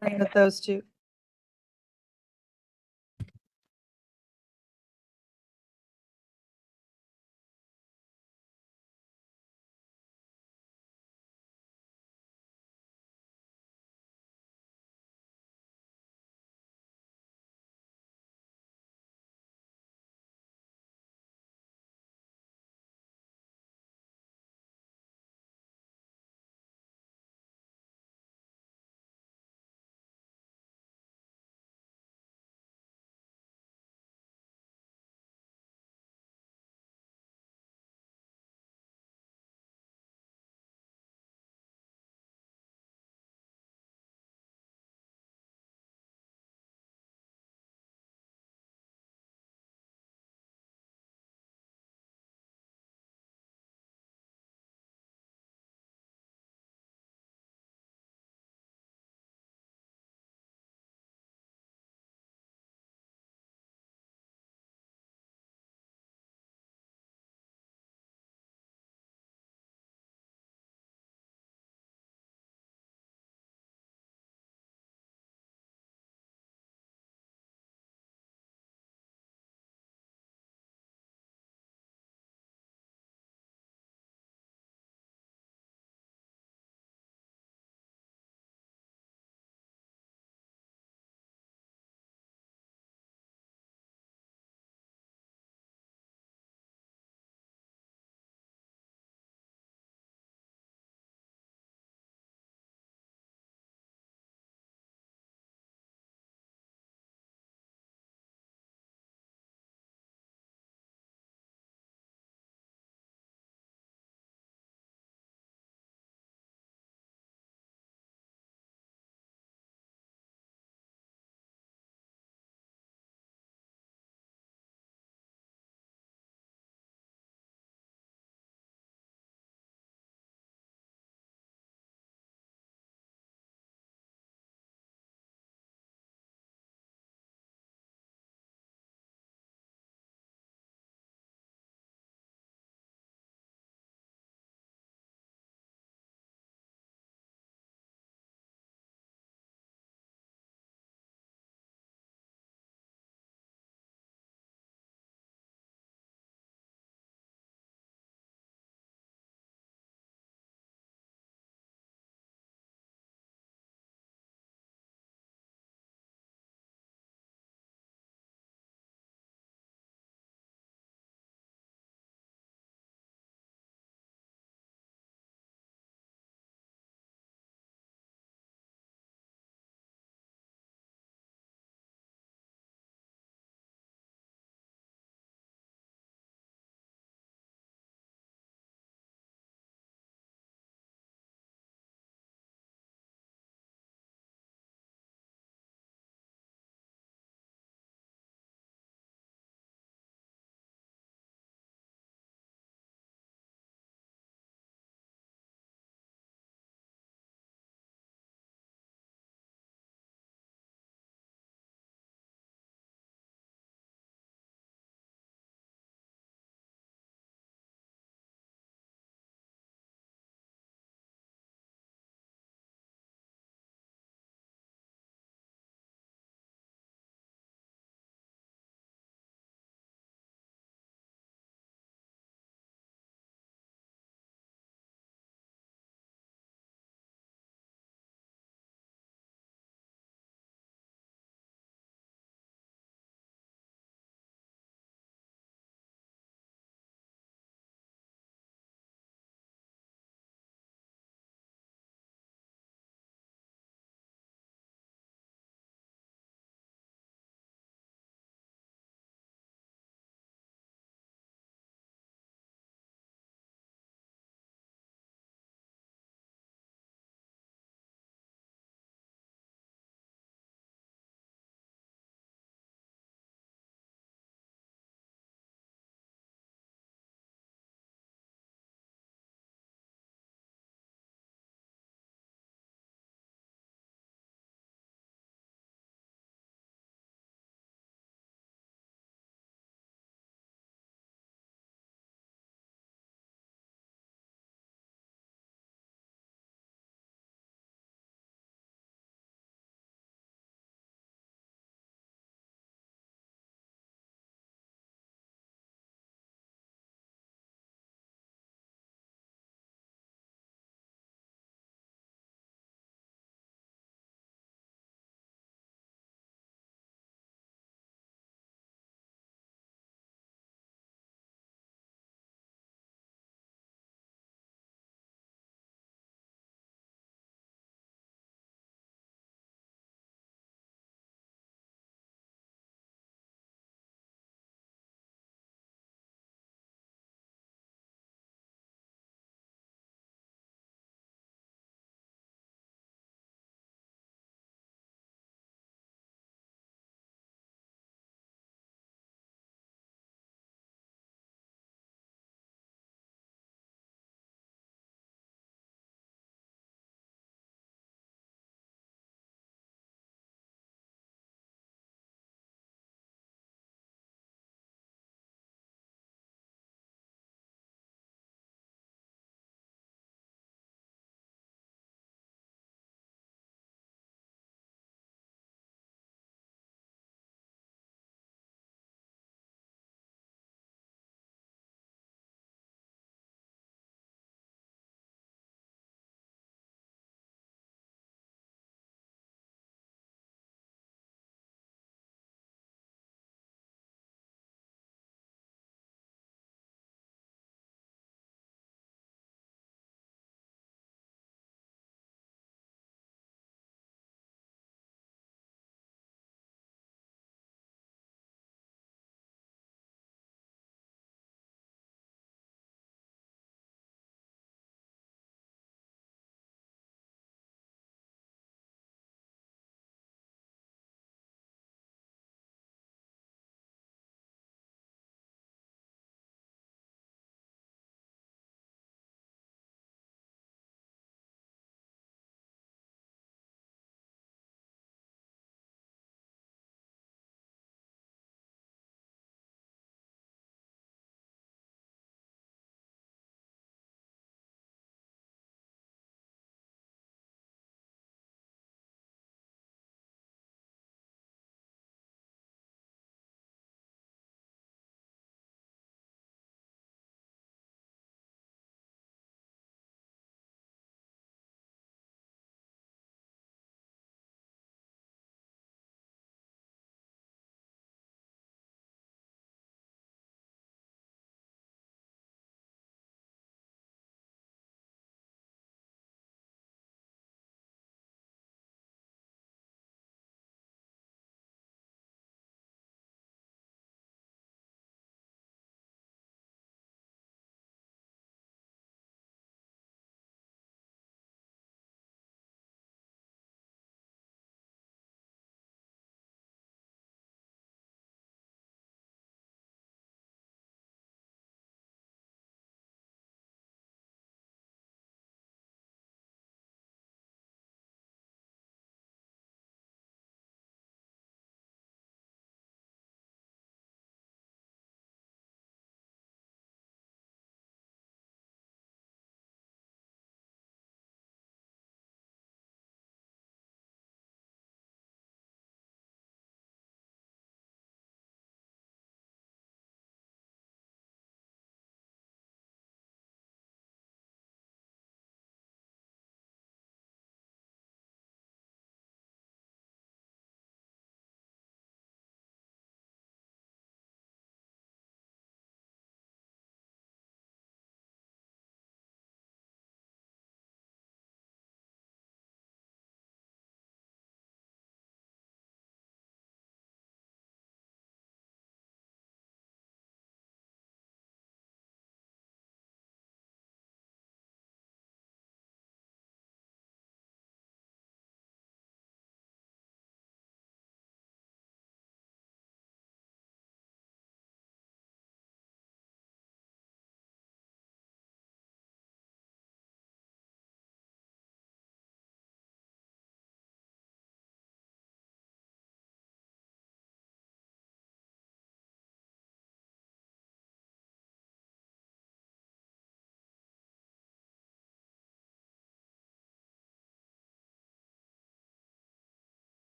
playing with those 2.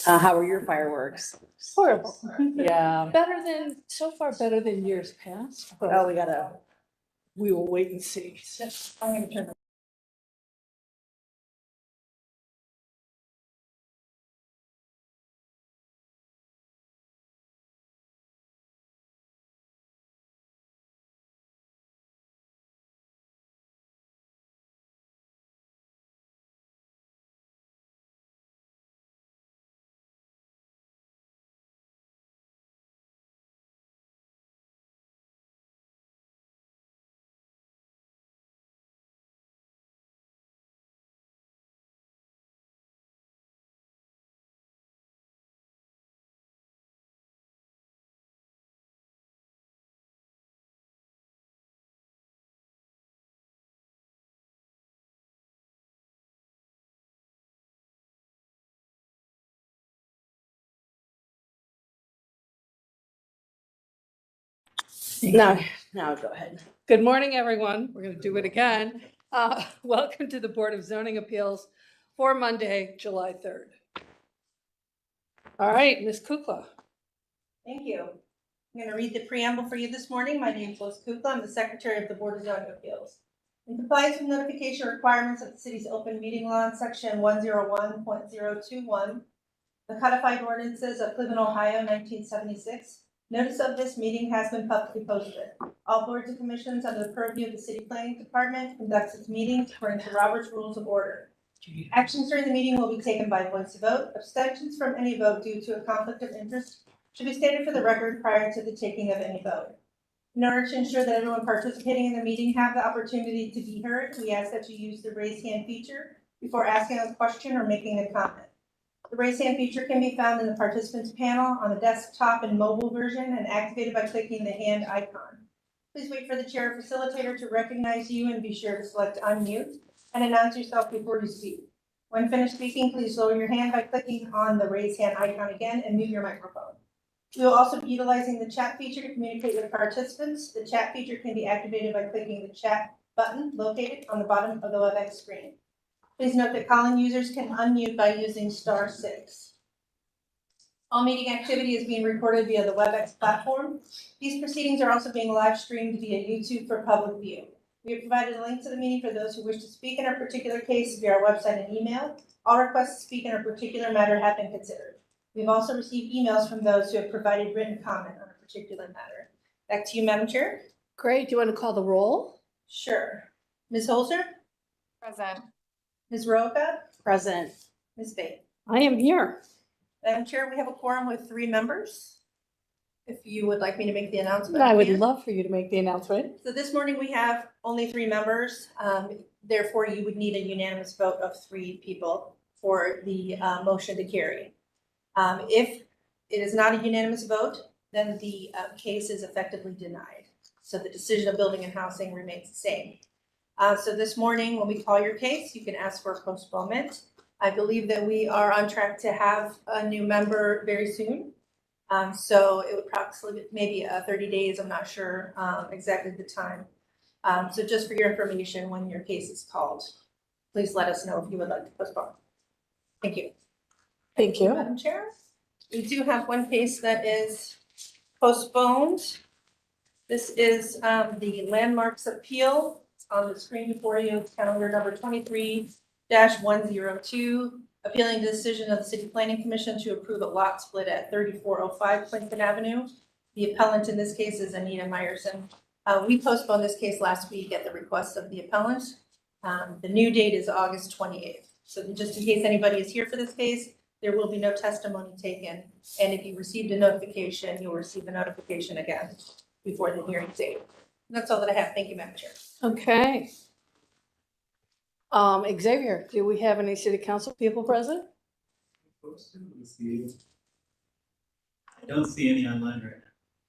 How were your fireworks? Horrible. Yeah. So far better than years past, but Oh, we will wait and see. I'm gonna turn. No, go ahead. Good morning, everyone. We're going to do it again. Welcome to the Board of Zoning Appeals for Monday, July 3rd. All right, Ms. Kukla. Thank you. I'm going to read the preamble for you this morning. My name is Liz Kukla. I'm the Secretary of the Board of Zoning Appeals. In compliance with notification requirements of the city's open meeting law in section 101.021, the codified ordinances of Cleveland, Ohio, 1976, notice of this meeting has been publicly posted. All boards and commissions under the purview of the City Planning Department conducts its meetings according to Robert's Rules of Order. Actions during the meeting will be taken by voice vote. Abstentions from any vote due to a conflict of interest should be stated for the record prior to the taking of any vote. In order to ensure that everyone participating in the meeting have the opportunity to be heard, we ask that you use the raise hand feature before asking a question or making a comment. The raise hand feature can be found in the participants panel on the desktop and mobile version and activated by clicking the hand icon. Please wait for the chair or facilitator to recognize you and be sure to select unmute and announce yourself before you speak. When finished speaking, please lower your hand by clicking on the raise hand icon again and mute your microphone. We will also be utilizing the chat feature to communicate with participants. The chat feature can be activated by clicking the chat button located on the bottom of the WebEx screen. Please note that calling users can unmute by using *6. All meeting activity is being recorded via the WebEx platform. These proceedings are also being live streamed via YouTube for public view. We have provided a link to the meeting for those who wish to speak in a particular case via our website and email. All requests to speak in a particular matter have been considered. We've also received emails from those who have provided written comment on a particular matter. Back to you, Madam Chair. Great. Do you want to call the roll? Sure. Ms. Holzer? Present. Ms. Roca? Present. Ms. Bate? I am here. Madam Chair, we have a quorum with 3 members. If you would like me to make the announcement. I would can. love for you to make the announcement. So this morning we have only 3 members. Therefore, you would need a unanimous vote of 3 people for the motion to carry. If it is not a unanimous vote, then the case is effectively denied. So the decision of Building and Housing remains the same. So this morning, when we call your case, you can ask for a postponement. I believe that we are on track to have a new member very soon. So it would approximately maybe 30 days. I'm not sure exactly the time. So just for your information, when your case is called, please let us know if you would like to postpone. Thank you. Thank you. Madam Chair, we do have one case that is postponed. This is the Landmarks Appeal. It's on the screen before you, calendar number 23-102, appealing the decision of the City Planning Commission to approve a lot split at 3405 Clinton Avenue. The appellant in this case is Anita Meyerson. We postponed this case last week at the request of the appellant. The new date is August 28th. So just in case anybody is here for this case, there will be no testimony taken. And if you received a notification, you'll receive a notification again before the hearing date. And that's all that I have. Thank you, Madam Chair. Okay. Xavier, do we have any city council people present? I don't see any online right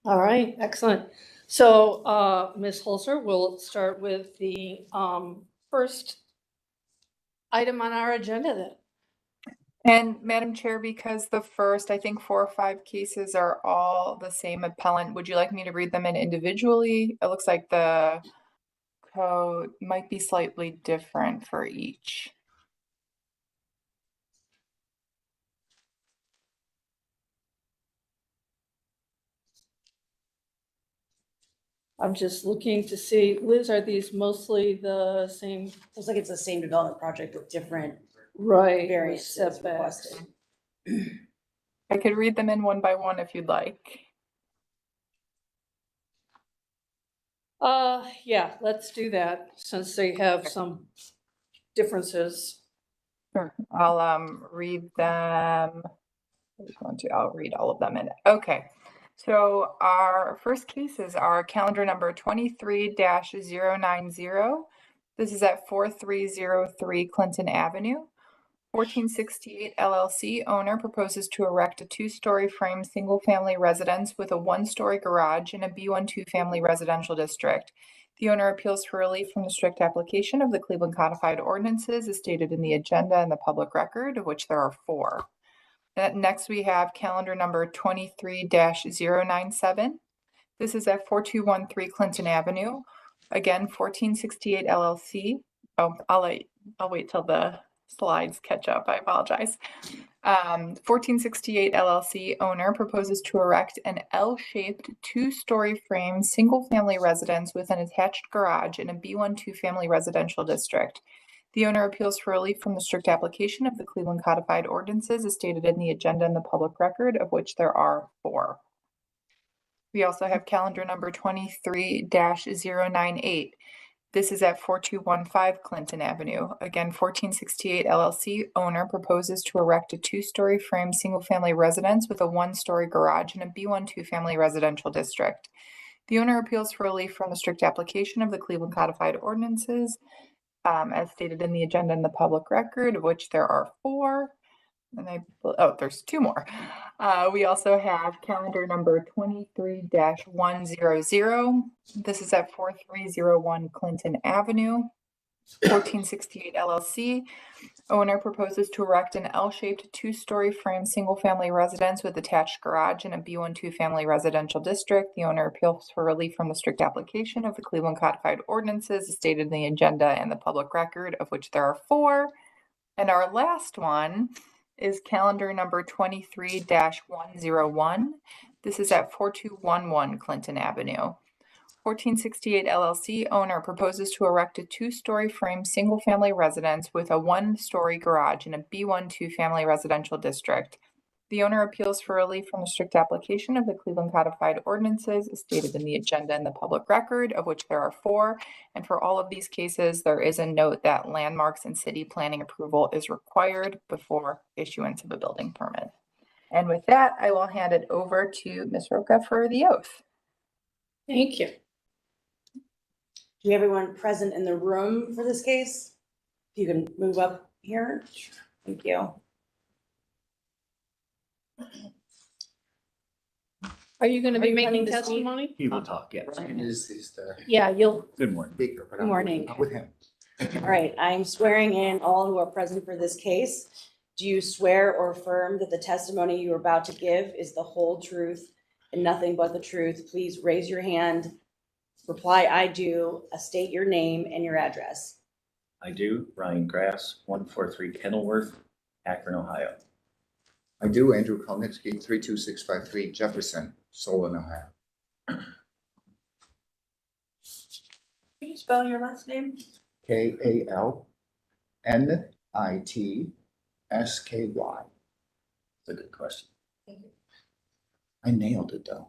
now. All right, excellent. So, Ms. Holzer, we'll start with the first item on our agenda then. And Madam Chair, because the first, I think 4 or 5 cases are all the same appellant, would you like me to read them in individually? It looks like the code might be slightly different for each. I'm just looking to see, Liz, are these mostly the same? Looks like it's the same development project with different Right. variances Setbacks. requested. I could read them in one by one if you'd like. Yeah, let's do that since they have some differences. Sure. I'll read them. I'll read all of them in. Okay. So our first cases are calendar number 23-090. This is at 4303 Clinton Avenue. 1468 LLC owner proposes to erect a two-story frame single-family residence with a one-story garage in a B12 family residential district. The owner appeals for relief from the strict application of the Cleveland Codified Ordinances as stated in the agenda and the public record, of which there are 4. Next, we have calendar number 23-097. This is at 4213 Clinton Avenue. Again, 1468 LLC. Oh, I'll wait till the slides catch up. I apologize. 1468 LLC owner proposes to erect an L-shaped two-story frame single-family residence with an attached garage in a B12 family residential district. The owner appeals for relief from the strict application of the Cleveland Codified Ordinances as stated in the agenda and the public record, of which there are 4. We also have calendar number 23-098. This is at 4215 Clinton Avenue. Again, 1468 LLC owner proposes to erect a two-story frame single-family residence with a one-story garage in a B12 family residential district. The owner appeals for relief from the strict application of the Cleveland Codified Ordinances as stated in the agenda and the public record, of which there are 4. And there's 2 more. We also have calendar number 23-100. This is at 4301 Clinton Avenue. 1468 LLC owner proposes to erect an L-shaped two-story frame single-family residence with attached garage in a B12 family residential district. The owner appeals for relief from the strict application of the Cleveland Codified Ordinances as stated in the agenda and the public record, of which there are 4. And our last one is calendar number 23-101. This is at 4211 Clinton Avenue. 1468 LLC owner proposes to erect a two-story frame single-family residence with a one-story garage in a B12 family residential district. The owner appeals for relief from the strict application of the Cleveland Codified Ordinances as stated in the agenda and the public record, of which there are 4. And for all of these cases, there is a note that landmarks and city planning approval is required before issuance of a building permit. And with that, I will hand it over to Ms. Roca for the oath. Thank you. Do you have everyone present in the room for this case? If you can move up here. Thank you. Are you going to Are be you making planning to speak? testimony? He will talk, yes. Ryan is the Yeah, you'll. Good morning. speaker, but Good morning. I'm with him. All right, I'm swearing in all who are present for this case. Do you swear or affirm that the testimony you are about to give is the whole truth and nothing but the truth? Please raise your hand. Reply, I do. State your name and your address. I do. Ryan Grass, 143 Kenilworth, Akron, Ohio. I do, Andrew Kalnitsky, 32653 Jefferson, Solon, Ohio. Can you spell your last name? KALNITSKY. That's a good question. I nailed it though.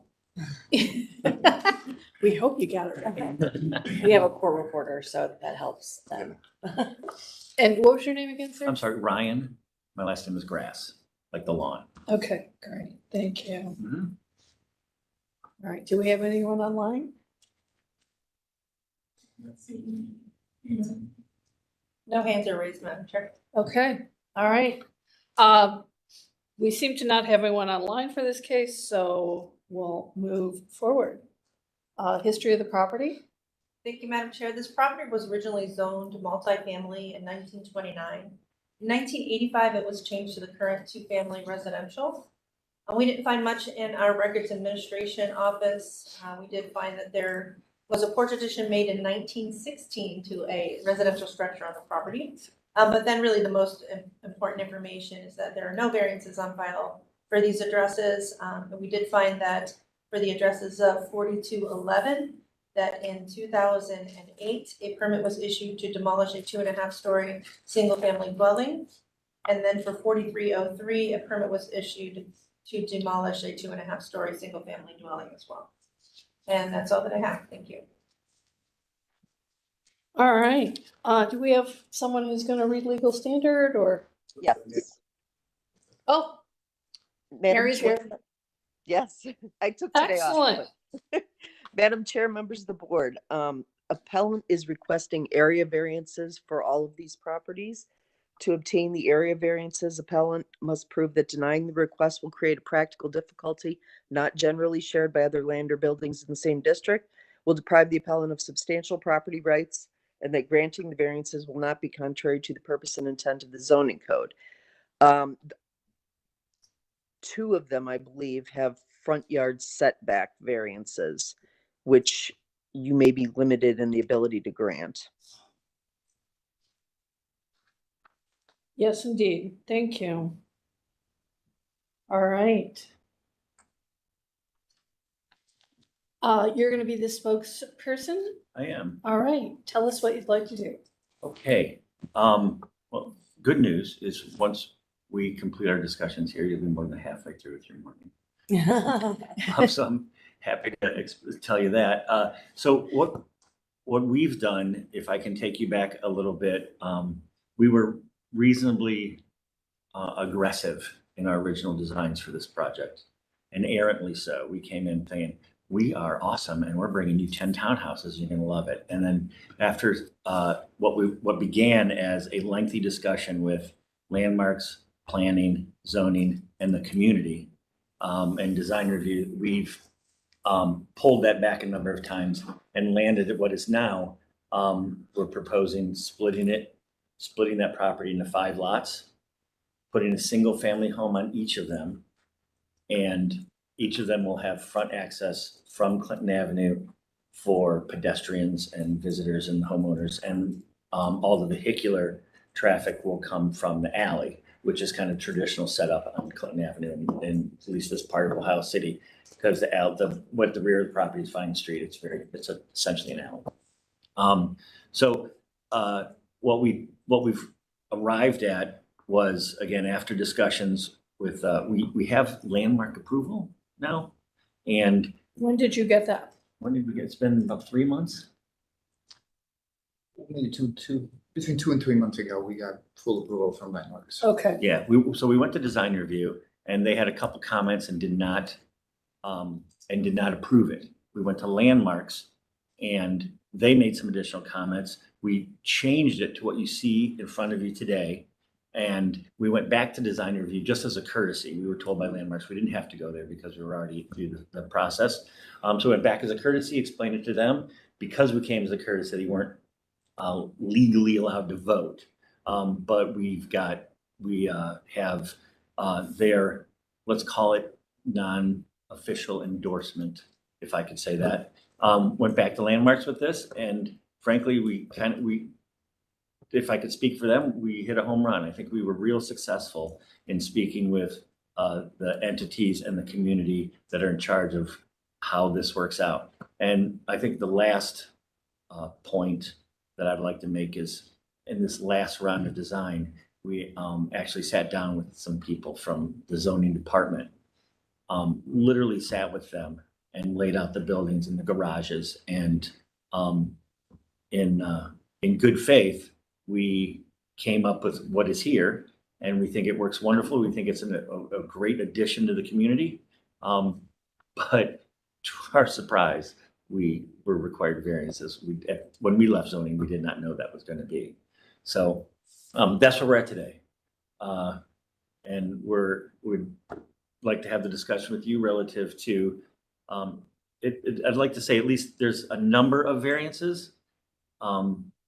We hope you got it right. We have a court reporter, so that helps them. And what was your name again, sir? I'm sorry, Ryan. My last name is Grass, like the lawn. Okay, great. Thank you. Mhm. All right, do we have anyone online? No hands are raised, Madam Chair. Okay, all right. We seem to not have anyone online for this case, so we'll move forward. History of the property? Thank you, Madam Chair. This property was originally zoned multifamily in 1929. In 1985, it was changed to the current 2-family residential. We didn't find much in our records administration office. We did find that there was a porch addition made in 1916 to a residential structure on the property. But then really the most important information is that there are no variances on file for these addresses. But we did find that for the addresses of 4211, that in 2008, a permit was issued to demolish a 2.5-story single-family dwelling. And then for 4303, a permit was issued to demolish a 2.5-story single-family dwelling as well. And that's all that I have. Thank you. All right. Do we have someone who's going to read legal standard or? Yes. Oh, Madam Mary's Chair. here. Yes, I took today off. Excellent. but- Madam Chair, members of the board, appellant is requesting area variances for all of these properties. To obtain the area variances, appellant must prove that denying the request will create a practical difficulty not generally shared by other land or buildings in the same district, will deprive the appellant of substantial property rights, and that granting the variances will not be contrary to the purpose and intent of the zoning code. Two of them, I believe, have front yard setback variances, which you may be limited in the ability to grant. Yes, indeed. Thank you. All right. You're going to be the spokesperson? I am. All right. Tell us what you'd like to do. Okay. Well, good news is once we complete our discussions here, you'll be more than halfway through with your morning. So I'm happy to tell you that. So what we've done, if I can take you back a little bit, we were reasonably aggressive in our original designs for this project, and errantly so. We came in thinking, we are awesome, and we're bringing you 10 townhouses. You're going to love it. And then after what began as a lengthy discussion with landmarks, planning, zoning, and the community, and design review, we've pulled that back a number of times and landed at what is now, we're proposing splitting that property into 5 lots, putting a single family home on each of them. And each of them will have front access from Clinton Avenue for pedestrians and visitors and homeowners. And all the vehicular traffic will come from the alley, which is kind of traditional setup on Clinton Avenue in at least this part of Ohio City, because the rear of the property is Vine Street. It's essentially an alley. So what we've arrived at was, again, after discussions with, we have landmark approval now. And When did you get that? when did we get, it's been about 3 months? Maybe between 2 and 3 months ago, we got full approval from landmarks. Okay. Yeah, so we went to design review and they had a couple comments and did not approve it. We went to landmarks and they made some additional comments. We changed it to what you see in front of you today. And we went back to design review just as a courtesy. We were told by landmarks we didn't have to go there because we were already through the process. So we went back as a courtesy, explained it to them. Because we came as a courtesy, they weren't legally allowed to vote. But we have their, let's call it non-official endorsement, if I could say that. Went back to landmarks with this, and frankly, if I could speak for them, we hit a home run. I think we were real successful in speaking with the entities and the community that are in charge of how this works out. And I think the last point that I'd like to make is, in this last round of design, we actually sat down with some people from the zoning department, literally sat with them and laid out the buildings and the garages. And in good faith, we came up with what is here, and we think it works wonderful. We think it's a great addition to the community. But to our surprise, we were required variances. When we left zoning, we did not know that was going to be. So that's where we're at today. And we'd like to have the discussion with you relative to, I'd like to say at least there's a number of variances.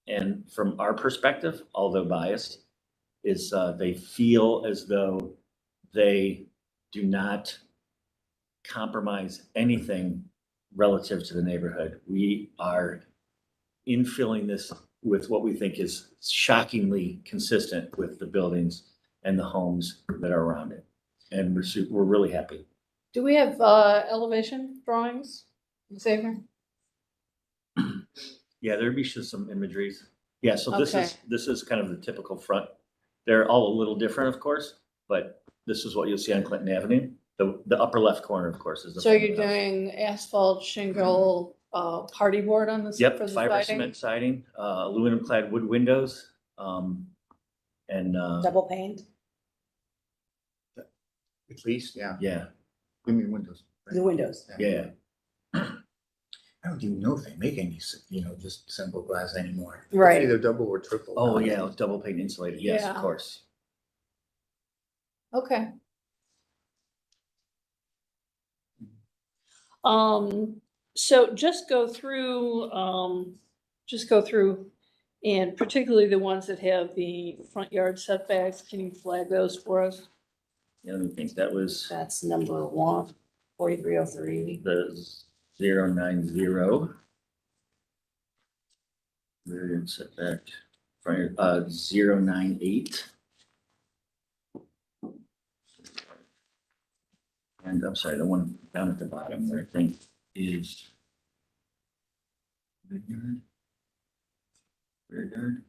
And from our perspective, although biased, is they feel as though they do not compromise anything relative to the neighborhood. We are infilling this with what we think is shockingly consistent with the buildings and the homes that are around it. And we're really happy. Do we have elevation drawings, Xavier? Yeah, there'd be just some imageries. Yeah, so Okay. this is kind of the typical front. They're all a little different, of course, but this is what you'll see on Clinton Avenue. The upper left corner, of course, is the. So front of you're the house. doing asphalt, shingle, party board on this? for Yep, the fiber siding? cement siding, aluminum clad wood windows, and, Double paned, At least, yeah. yeah, Give me windows. the windows. yeah. I don't even know if they make any, just simple glass anymore. It's Right. either double or triple. Oh, now. yeah, double pane insulated, yes, of Yeah. course. Okay. So just go through, and particularly the ones that have the front yard setbacks, can you flag those for us? Yeah, let me think, that was That's number 1, 4303. the 090. Rear setback, front, 098. And I'm sorry, the one down at the bottom there, I think is. Rear yard. Rear yard.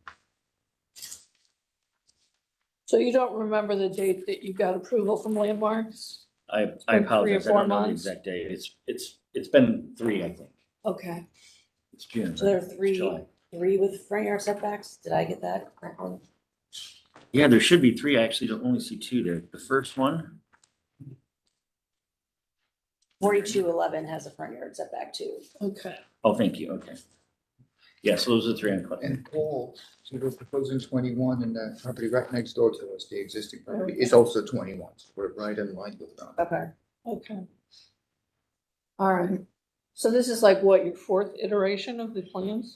So you don't remember the date that you got approval from landmarks? I been 3 or apologize, I 4 don't know the months? exact date, it's been 3, I think, Okay, it's June. So there are right? It's three July. with front yard setbacks. Did I get that correctly? Yeah, there should be 3, I actually don't only see 2 there, the first one, 4211 has a front yard setback too. okay. oh, thank you, okay. Yeah, so those are the 3 on Clinton. And Paul, so we're proposing 21 and the property right next door to us, the existing property, is also 21. So we're right in line with that. Okay. Okay. All right. So this is like what, your 4th iteration of the plans?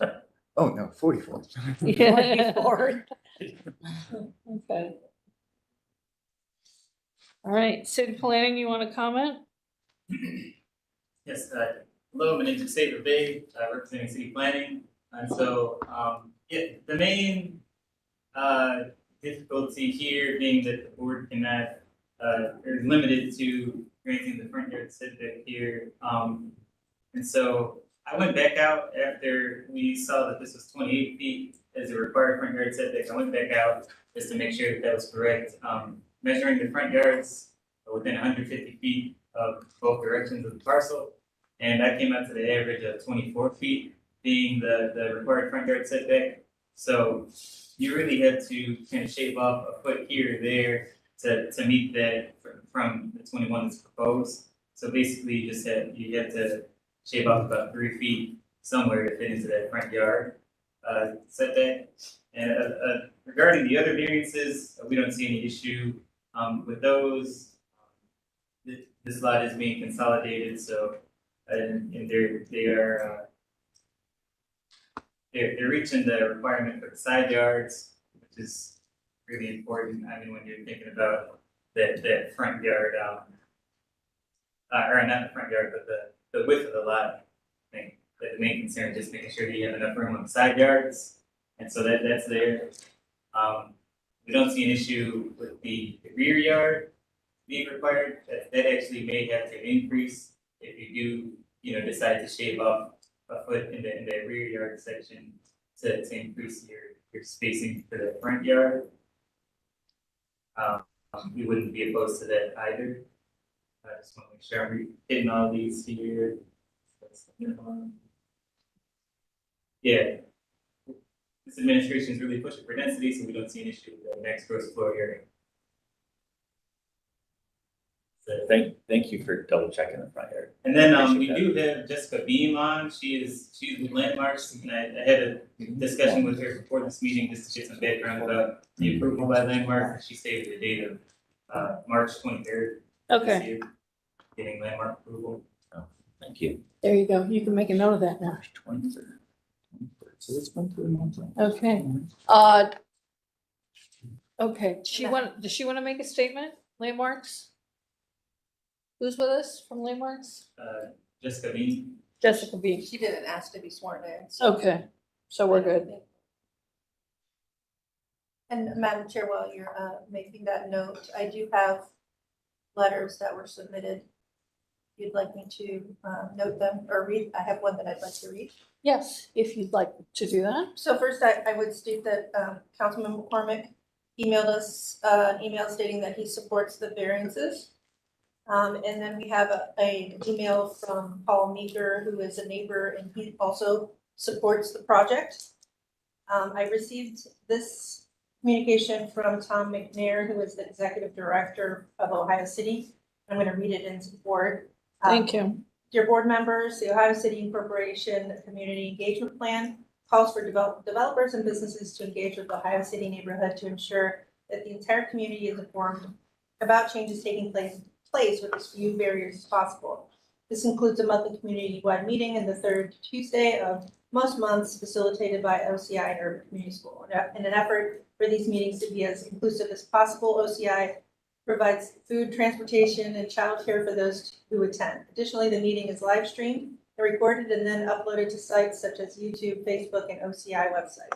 Oh, no, 44. Yeah. 44. Okay. All right, city planning, you want to comment? Yes, hello, my name is Xavier Bay, representing city planning. And so, the main difficulty here being that the board cannot, is limited to granting the front yard setback here. And so I went back out after we saw that this was 28 feet as a required front yard setback. I went back out just to make sure that that was correct. Measuring the front yards within 150 feet of both directions of the parcel. And I came out to the average of 24 feet being the required front yard setback. So you really had to kind of shave off a foot here or there to meet that from the 21 that's proposed. So basically you just had to shave off about 3 feet somewhere to fit into that front yard setback. And regarding the other variances, we don't see any issue with those. This lot is being consolidated, so and they're reaching the requirement for the side yards, which is really important. I mean, when you're thinking about that front yard, or not the front yard, but the width of the lot. I think that the main concern is just making sure that you have enough room on the side yards, and so that's there. We don't see an issue with the rear yard being required. That actually may have to increase if you do, decide to shave off a foot in the rear yard section to increase your spacing for the front yard. We wouldn't be opposed to that either. I just want to make sure I'm hitting all these here. Yeah. This administration is really pushing for density, so we don't see an issue with the next gross floor area. So, Thank you for double checking the front yard. and then Appreciate we do have Jessica Beam on. She's with Landmarks, and I had a discussion with her before this meeting just to get some background about the approval by Landmark. She stated the date of March 23rd. Okay, this year, getting Landmark approval. Thank you. there you go. You can make a note of that now. March 23rd. So it's been 3 months. Okay. Okay, does she want to make a statement? Landmarks? Who's with us from Landmarks? Jessica Beam. Jessica B. She didn't ask to be sworn in. so- Okay, so we're good. And Madam Chair, while you're making that note, I do have letters that were submitted you'd like me to note them or read. I have one that I'd like to read. Yes, if you'd like to do that. So first, I would state that Councilman McCormick emailed us an email stating that he supports the variances. And then we have an email from Paul Meeker, who is a neighbor, and he also supports the project. I received this communication from Tom McNair, who is the executive director of Ohio City. I'm going to read it into the board. Thank you. Dear board members, the Ohio City Incorporation Community Engagement Plan calls for developers and businesses to engage with the Ohio City neighborhood to ensure that the entire community is informed about changes taking place with as few barriers as possible. This includes a monthly community-wide meeting in the third Tuesday of most months facilitated by OCI and Urban Community School. In an effort for these meetings to be as inclusive as possible, OCI provides food, transportation, and childcare for those who attend. Additionally, the meeting is live streamed and recorded and then uploaded to sites such as YouTube, Facebook, and OCI website.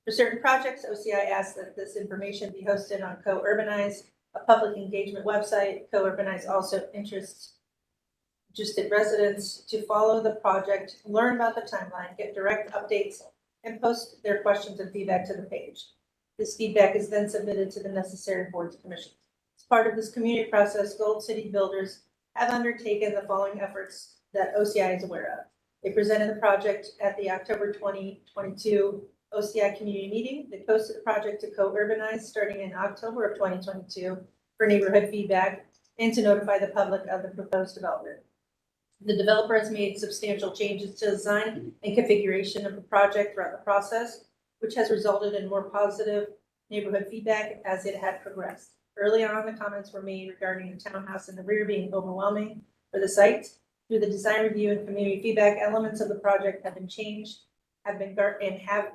For certain projects, OCI asks that this information be hosted on Co-Urbanize, a public engagement website. Co-Urbanize also interested residents to follow the project, learn about the timeline, get direct updates, and post their questions and feedback to the page. This feedback is then submitted to the necessary boards and commissions. As part of this community process, Gold City Builders have undertaken the following efforts that OCI is aware of. They presented the project at the October 2022 OCI community meeting. They posted the project to Co-Urbanize starting in October of 2022 for neighborhood feedback and to notify the public of the proposed development. The developer has made substantial changes to design and configuration of the project throughout the process, which has resulted in more positive neighborhood feedback as it had progressed. Early on, the comments were made regarding the townhouse in the rear being overwhelming for the site. Through the design review and community feedback, elements of the project have been changed, have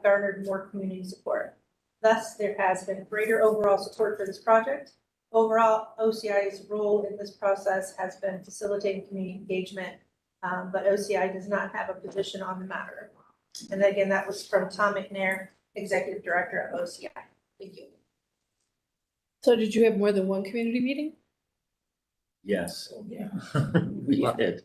garnered more community support. Thus, there has been greater overall support for this project. Overall, OCI's role in this process has been facilitating community engagement, but OCI does not have a position on the matter. And again, that was from Tom McNair, Executive Director of OCI. Thank you. So did you have more than one community meeting? Yes. Yeah. We did.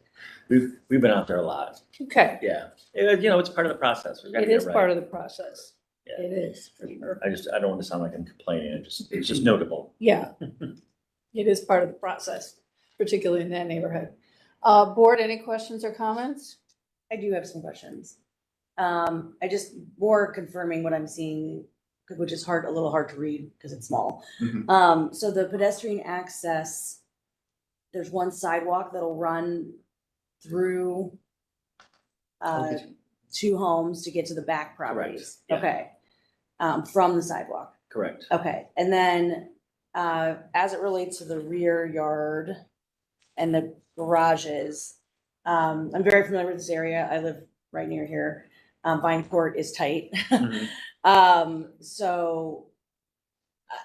We've been out there a lot. Okay, Yeah. It's part of the process. We've got to it get is right. part of the process. Yeah. It is, for sure. I don't want to sound like I'm complaining. It's just notable. Yeah. It is part of the process, particularly in that neighborhood. Board, any questions or comments? I do have some questions. I just more confirming what I'm seeing, which is a little hard to read because it's small. Mhm. So the pedestrian access, there's one sidewalk that'll run through two homes to get to the back properties. yeah. Okay. From the sidewalk. Correct. Okay. And then as it relates to the rear yard and the garages, I'm very familiar with this area. I live right near here. Vine Court is tight. Mhm. So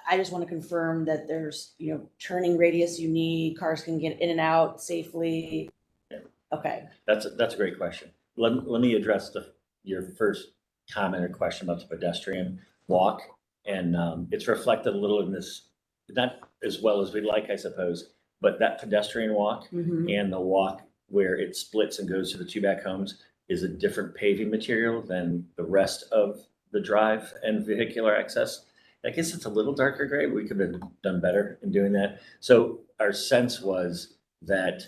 I just want to confirm that there's, turning radius you need, cars can get in and out safely. Yeah. Okay. That's a great question. Let me address your first comment or question about the pedestrian walk. And it's reflected a little in this, not as well as we'd like, I suppose, but that pedestrian walk Mhm. and the walk where it splits and goes to the two back homes is a different paving material than the rest of the drive and vehicular access. I guess it's a little darker gray. We could have done better in doing that. So our sense was that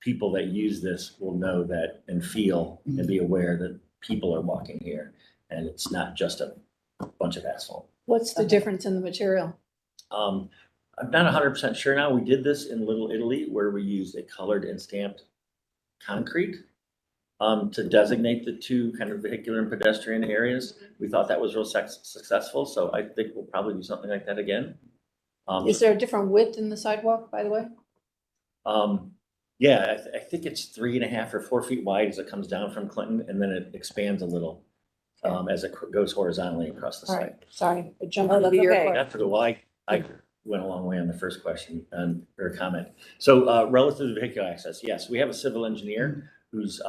people that use this will know that and feel and be aware that people are walking here and it's not just a bunch of asphalt. What's the difference in the material? I'm not 100% sure now. We did this in Little Italy where we used a colored and stamped concrete to designate the two kind of vehicular and pedestrian areas. We thought that was real successful, so I think we'll probably do something like that again. Is there a different width in the sidewalk, by the way? Yeah, I think it's 3.5 or 4 feet wide as it comes down from Clinton, and then it expands a little as it goes horizontally across the All site. right, sorry, I jumped Oh, into that's your okay. question. That's why I went a long way on the first question or comment. So relative to vehicular access, yes, we have a civil engineer who's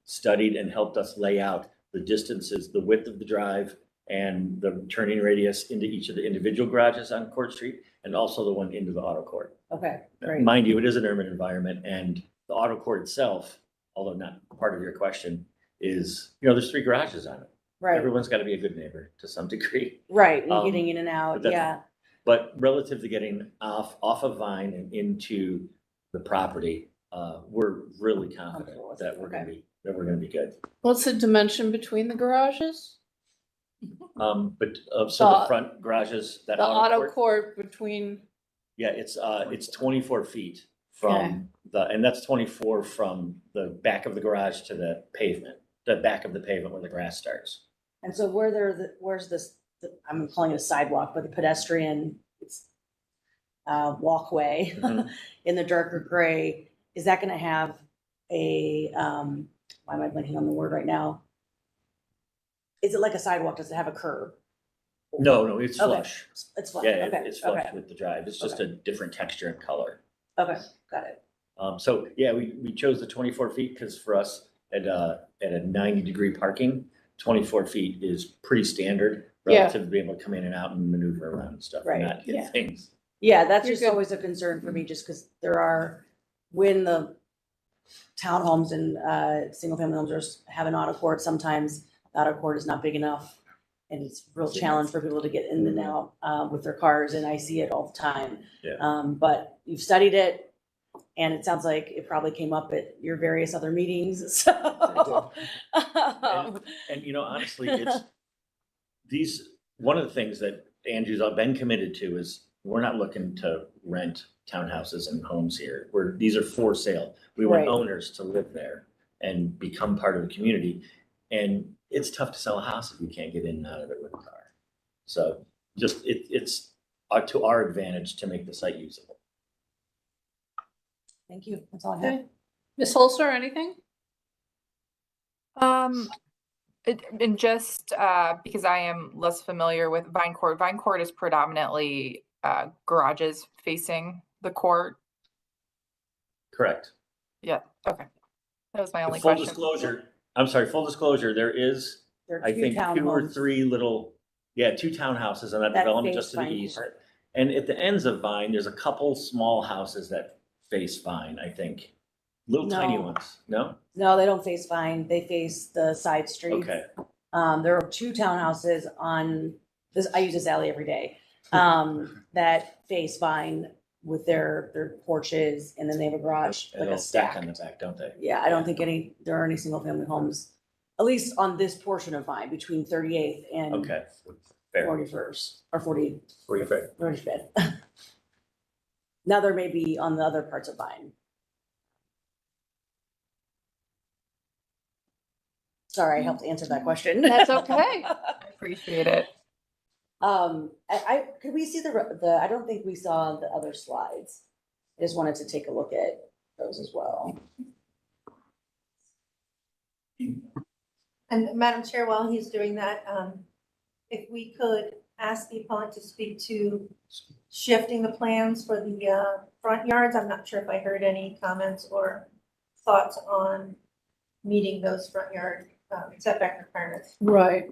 studied and helped us lay out the distances, the width of the drive and the turning radius into each of the individual garages on Court Street, and also the one into the auto court. Okay, great. Mind you, it is an urban environment, and the auto court itself, although not part of your question, is, there's 3 garages on it. Right, Everyone's got to be a good neighbor to some degree. right, and Um, getting in and but out, that's- yeah. But relative to getting off of Vine and into the property, we're really confident Comfortable with that it, we're gonna okay. be, good. What's the dimension between the garages? But, so the The- front garages, that The auto court, court between, yeah, it's 24 feet Okay. from and that's 24 from the back of the garage to the pavement, the back of the pavement where the grass starts. And so where's this, I'm calling it a sidewalk, but the pedestrian, it's walkway Mhm. in the darker gray, is that gonna have a, why am I blanking on the word right now? Is it like a sidewalk? Does it have a curb? No, it's Okay. flush. It's flat, Yeah, okay, it's flush okay, with the drive. It's just a different texture and color. okay, got it. So yeah, we chose the 24 feet because for us at a 90-degree parking, 24 feet is pretty standard Yeah. relative to being able to come in and out and maneuver around and stuff Right, and not hit yeah. things. Yeah, that's You're just good. always a concern for me, just because there are, when the townhomes and single-family homes have an auto court, sometimes the auto court is not big enough. And it's a real challenge for people to get in and out with their cars, and I see it all the time. Yeah. But you've studied it, and it sounds like it probably came up at your various other meetings, so. And honestly, one of the things that Andrew's been committed to is we're not looking to rent townhouses and homes here. These are for sale. We want Right. owners to live there and become part of the community. And it's tough to sell a house if you can't get in and out of it with a car. So just, it's to our advantage to make the site usable. Thank you, that's all I have. okay. Ms. Holster, anything? And just because I am less familiar with Vine Court is predominantly garages facing the court. Correct. Yeah, okay. That was my only Full question. disclosure, there is, There are I two think, 2 or townhomes 3 2 townhouses on that that development face just to the Vine east. Court. And at the ends of Vine, there's a couple small houses that face Vine, I think. Little tiny No. ones, no? No, they don't face Vine, they face the side streets. Okay, There are 2 townhouses on this, I use this alley every day, that face Vine with their porches, and then they have a garage, and like they'll a stack on stack. the back, don't they? Yeah, I don't think there are any single family homes, at least on this portion of Vine, between 38th and Okay, fair. 41st, or 45th. 45th. Now, there may be on the other parts of Vine. Sorry, I helped answer that question. That's okay. Appreciate it. Could we see I don't think we saw the other slides. I just wanted to take a look at those as well. And Madam Chair, while he's doing that, if we could ask the appellant to speak to shifting the plans for the front yards. I'm not sure if I heard any comments or thoughts on meeting those front yard setback requirements. Right.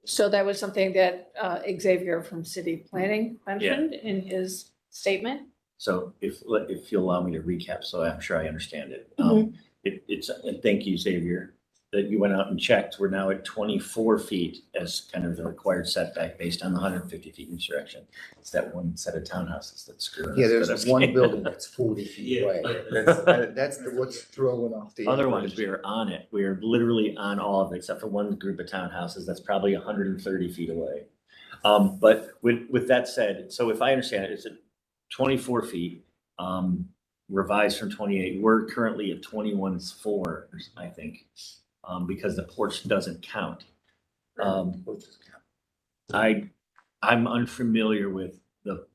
So that was something that Xavier from City Planning mentioned in his statement. So if you'll allow me to recap, so I'm sure I understand it. Mhm. And thank you, Xavier, that you went out and checked. We're now at 24 feet as kind of the required setback based on the 150 feet in each direction. It's that one set of townhouses that's screwing us. Yeah, but there's okay. one building that's 40 feet Yeah. away. That's what's throwing off the. Otherwise, we are on it. We are literally on all of it, except for one group of townhouses that's probably 130 feet away. But with that said, so if I understand it, it's at 24 feet, revised from 28. We're currently at 21.4, I think, because the porch doesn't count. I'm unfamiliar with the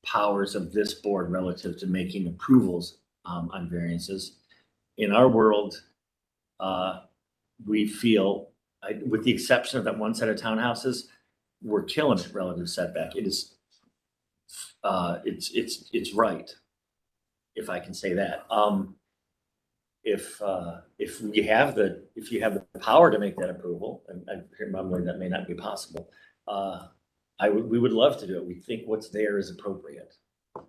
powers of this board relative to making approvals on variances. In our world, we feel, with the exception of that one set of townhouses, we're killing it relative setback. It is, it's right, if I can say that. if you have the power to make that approval, and I'm remembering that may not be possible, we would love to do it. We think what's there is appropriate.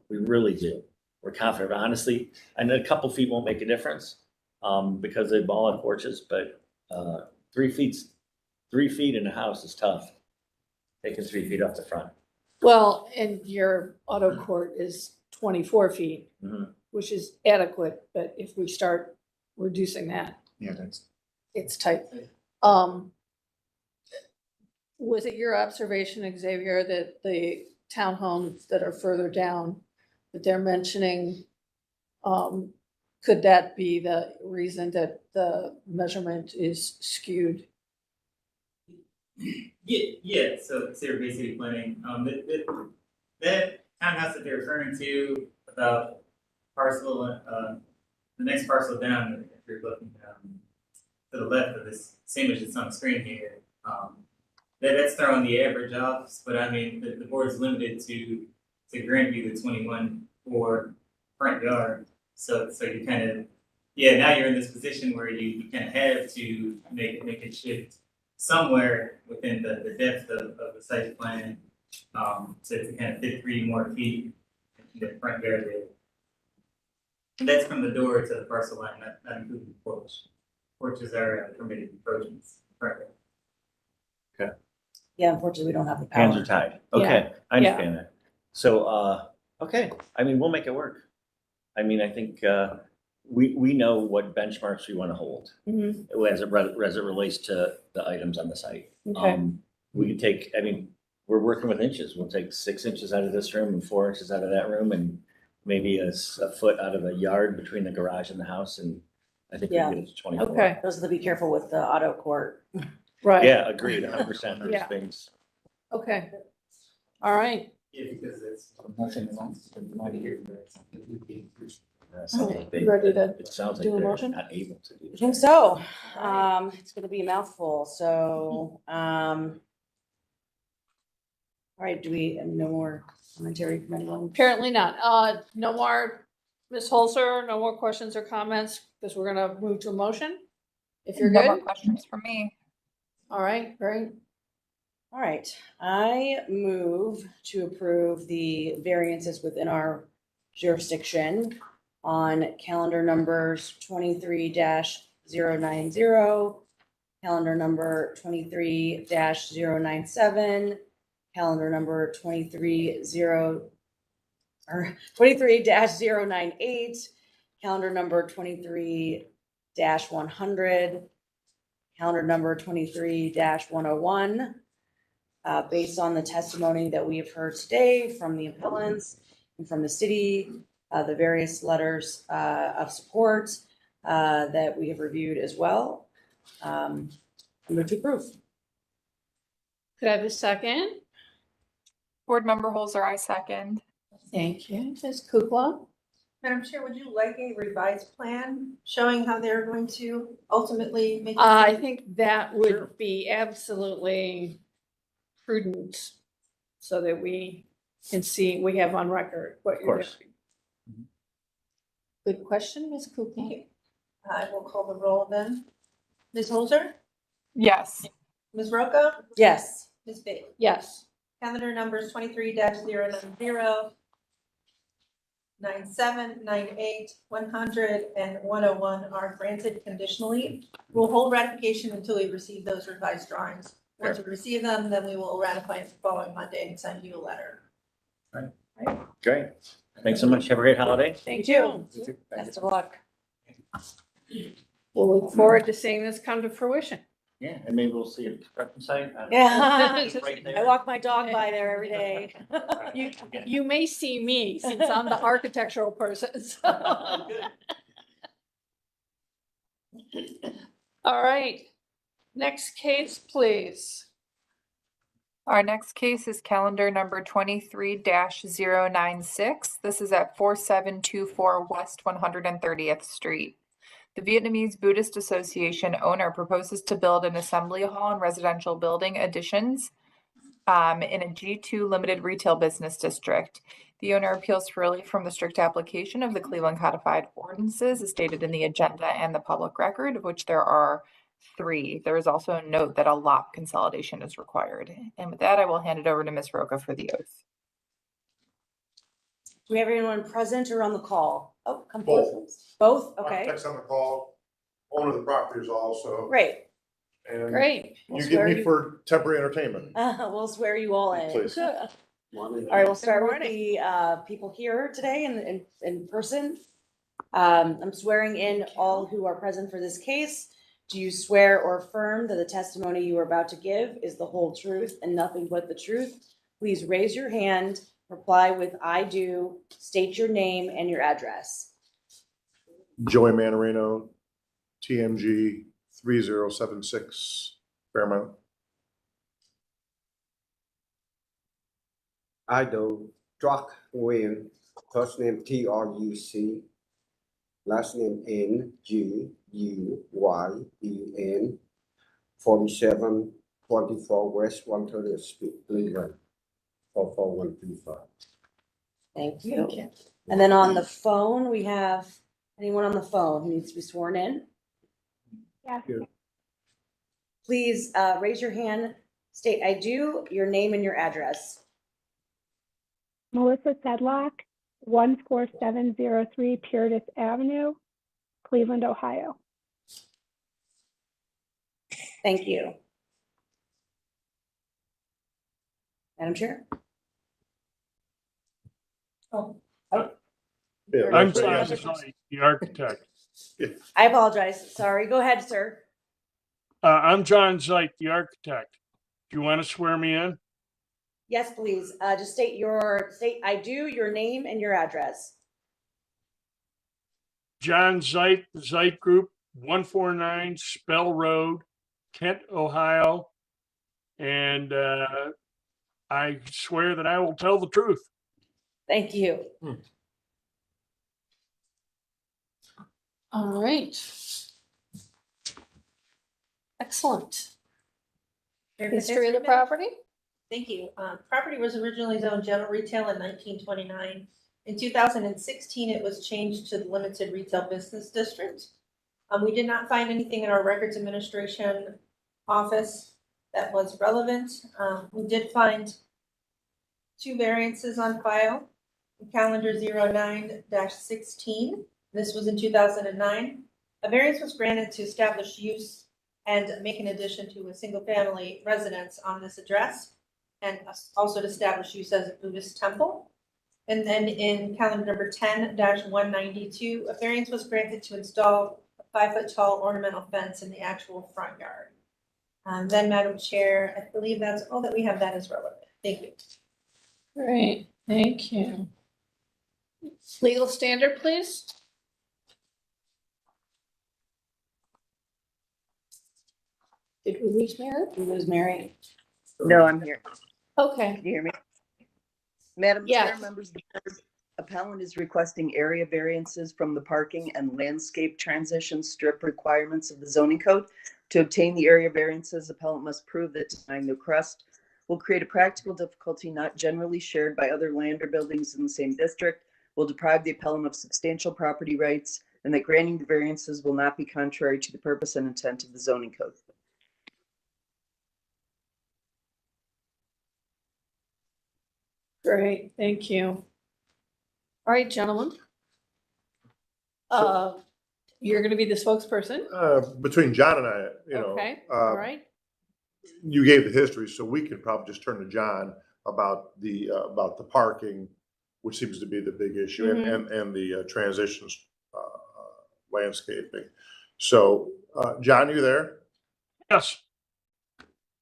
We really do. We're confident, honestly, and a couple feet won't make a difference, because they're ball and porches, but, 3 feet in a house is tough. Taking 3 feet off the front. Well, and your auto court is 24 feet, Mhm. which is adequate, but if we start reducing that, Yeah, that's, it's tight. Was it your observation, Xavier, that the townhomes that are further down, that they're mentioning, could that be the reason that the measurement is skewed? Yeah, so they're basically planning, that townhouse that they're referring to about parcel, the next parcel down, if you're looking, to the left of this, same as it's on the screen here, that's throwing the average off, but I mean, the board's limited to grant you the 21 for front yard, so you kind of, now you're in this position where you kind of have to make it shift somewhere within the depth of the site plan, to kind of fit 3 more feet in the front yard there. And that's from the door to the parcel line, not including the porch. Porches are permitted encroachments. Correct. Yeah, unfortunately, we don't have the Hands power. are tied. Yeah. Okay, I understand that. So, okay, I mean, we'll make it work. I mean, I think, we know what benchmarks we want to hold Mhm. as it relates to the items on the site. Okay. We could take, I mean, we're working with inches. We'll take 6 inches out of this room and 4 inches out of that room and maybe a foot out of the yard between the garage and the house, and I think we Yeah. can get it to 24. Okay, Those are the be careful with the auto court. right. Yeah, agreed, 100%. There's Yeah. things. Okay. All right. Yeah, because it's. nothing wrong. You ready to It sounds like do a they're motion? not able to do I that. think so. It's gonna be a mouthful, so, all right, do we, no more commentary from anyone? Apparently not. No more, Ms. Holzer, no more questions or comments, because we're gonna move to a motion. If you're No more good. questions from me. All right, great. All right, I move to approve the variances within our jurisdiction on calendar numbers 23-090, calendar number 23-097, calendar number 23-098, calendar number 23-100, calendar number 23-101. Based on the testimony that we have heard today from the appellants and from the city, the various letters of support that we have reviewed as well. I'm going to approve. Could I have a second? Board Member Holzer, I second. Thank you. Ms. Kukla? Madam Chair, would you like a revised plan showing how they're going to ultimately make? I think that would be absolutely prudent so that we can see, we have on record what Of you're course. doing. Good question, Ms. Kukla. I will call the roll then. Ms. Holzer, Yes. Ms. Roca, Yes. Ms. Bailey. Yes. Calendar numbers 23-090, 97, 98, 100, and 101 are granted conditionally. We'll hold ratification until we receive those revised drawings. Once we receive them, then we will ratify it the following Monday and send you a letter. Great. Thanks so much. Have a great holiday. Thank you. Best of luck. We'll look forward to seeing this come to fruition. Yeah, and maybe we'll see you at the construction site. Yeah. Right there. I walk my dog by there every day. You may see me since I'm the architectural person. so. All right. Next case, please. Our next case is calendar number 23-096. This is at 4724 West 130th Street. The Vietnamese Buddhist Association owner proposes to build an assembly hall and residential building additions in a G2 limited retail business district. The owner appeals for relief from the strict application of the Cleveland Codified Ordinances as stated in the agenda and the public record, of which there are 3. There is also a note that a lot consolidation is required. And with that, I will hand it over to Ms. Roca for the oath. Do we have anyone present or on the call? Oh, come forward. please. Both? Okay, Architect's on the call, owner of the property is also. great. And Great. We'll you swear get me for temporary entertainment. We'll swear you all in. Please. All right, we'll start with morning. the people here today in person. I'm swearing in all who are present for this case. Do you swear or affirm that the testimony you are about to give is the whole truth and nothing but the truth? Please raise your hand, reply with I do, state your name and your address. Joey Manarino, TMG 3076 Fairmount. I do. Truck Win, first name TRUC, last name NGUYEN, 4724 West 130th Street, Cleveland, 44125. Thank you. And then on the phone, we have anyone on the phone who needs to be sworn in? Yes. Please raise your hand, state I do, your name and your address. Melissa Sedlock, 14703 Puritas Avenue, Cleveland, Ohio. Thank you. Madam Chair? Oh, Yeah, I'm that's right, John yes. Zeiss, the architect. I apologize. Sorry. Go ahead, sir. I'm John Zeiss, the architect. Do you want to swear me in? Yes, please. Just state I do, your name and your address. John Zeiss, the Zeiss Group, 149 Spell Road, Kent, Ohio. And I swear that I will tell the truth. Thank you. All right. Excellent. History of the property? Thank you. Property was originally zoned general retail in 1929. In 2016, it was changed to the limited retail business district. We did not find anything in our records administration office that was relevant. We did find 2 variances on file. Calendar 09-16. This was in 2009. A variance was granted to establish use and make an addition to a single-family residence on this address, and also to establish use as a Buddhist temple. And then in calendar number 10-192, a variance was granted to install a 5-foot-tall ornamental fence in the actual front yard. Then, Madam Chair, I believe that's all that we have that is relevant. Thank you. Great, thank you. Legal standard, please? Did we lose Mary? We lose Mary. No, I'm here. Okay, Can you hear me? Madam Chair, Yes. members of the board, appellant is requesting area variances from the parking and landscape transition strip requirements of the zoning code. To obtain the area variances, appellant must prove that denying the request will create a practical difficulty not generally shared by other land or buildings in the same district, will deprive the appellant of substantial property rights, and that granting the variances will not be contrary to the purpose and intent of the zoning code. great, thank you. All right, gentlemen. You're gonna be the spokesperson? Between John and I, Okay, all right. you gave the history, so we could probably just turn to John about the parking, which seems to be the big issue, and the transitions landscaping. So, John, you there? Yes.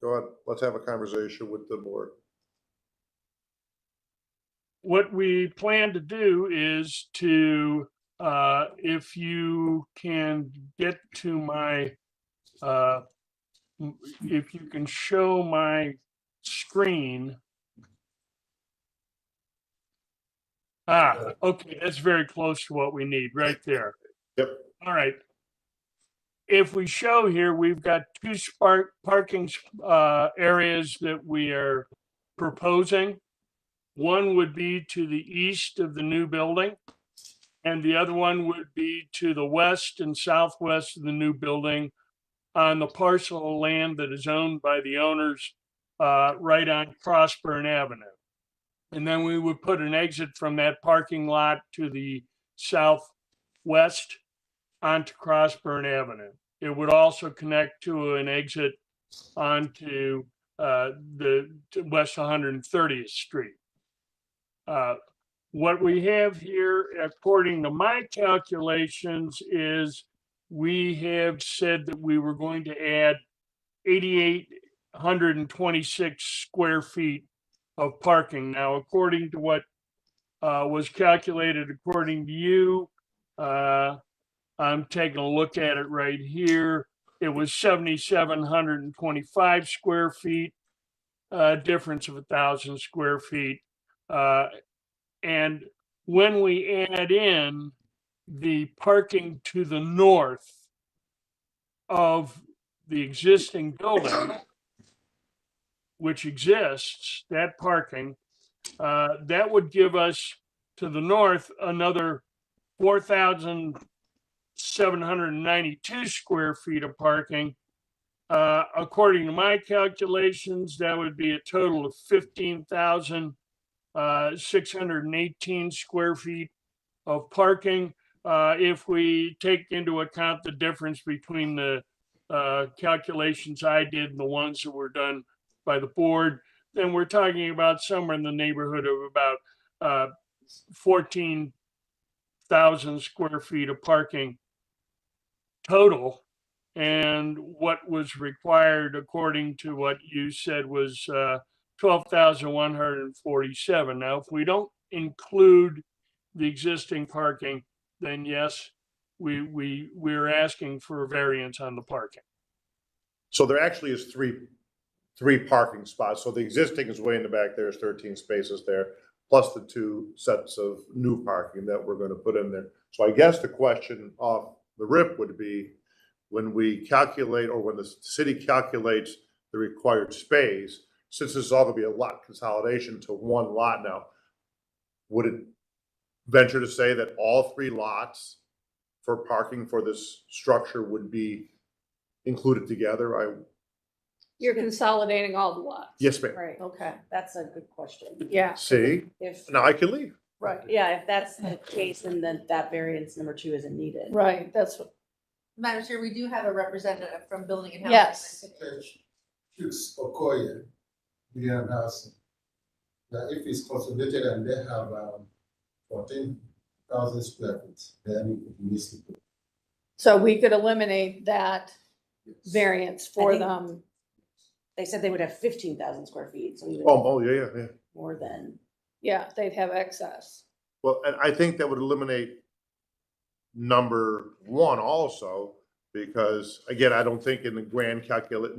Go ahead. Let's have a conversation with the board. What we plan to do is to, if you can get to my, if you can show my screen. Okay, that's very close to what we need right there. Yep. All right. If we show here, we've got 2 parking areas that we are proposing. One would be to the east of the new building, and the other one would be to the west and southwest of the new building on the parcel of land that is owned by the owners right on Crossburn Avenue. And then we would put an exit from that parking lot to the southwest onto Crossburn Avenue. It would also connect to an exit onto to West 130th Street. What we have here, according to my calculations, is we have said that we were going to add 8,826 square feet of parking. Now, according to what was calculated according to you, I'm taking a look at it right here. It was 7,725 square feet, difference of 1,000 square feet. And when we add in the parking to the north of the existing building, which exists, that parking, that would give us to the north another 4,792 square feet of parking. According to my calculations, that would be a total of 15,618 square feet of parking. If we take into account the difference between the calculations I did and the ones that were done by the board, then we're talking about somewhere in the neighborhood of about 14,000 square feet of parking total. And what was required, according to what you said, was 12,147. Now, if we don't include the existing parking, then yes, we're asking for a variance on the parking. So there actually is three parking spots. So the existing is way in the back. There's 13 spaces there, plus the 2 sets of new parking that we're going to put in there. So I guess the question off the rip would be, when we calculate, or when the city calculates the required space, since this is all going to be a lot consolidation to one lot now, would it venture to say that all 3 lots for parking for this structure would be included together? You're consolidating all the lots. Yes, ma'am. Right, Okay, that's a good question. yeah, See, If, now I can leave. right, yeah, if that's the case, then that variance number 2 isn't needed. right, that's what, Madam Chair, we do have a representative from Building and Housing. yes. Shoots Okoye, William Housing. That if it's consolidated and they have 14,000 square feet, then it needs to be. So we could eliminate that variance for think- them. They said they would have 15,000 square feet, so even Yeah. more than. Yeah, they'd have excess. Well, and I think that would eliminate number 1 also, because again, I don't think in the grand I don't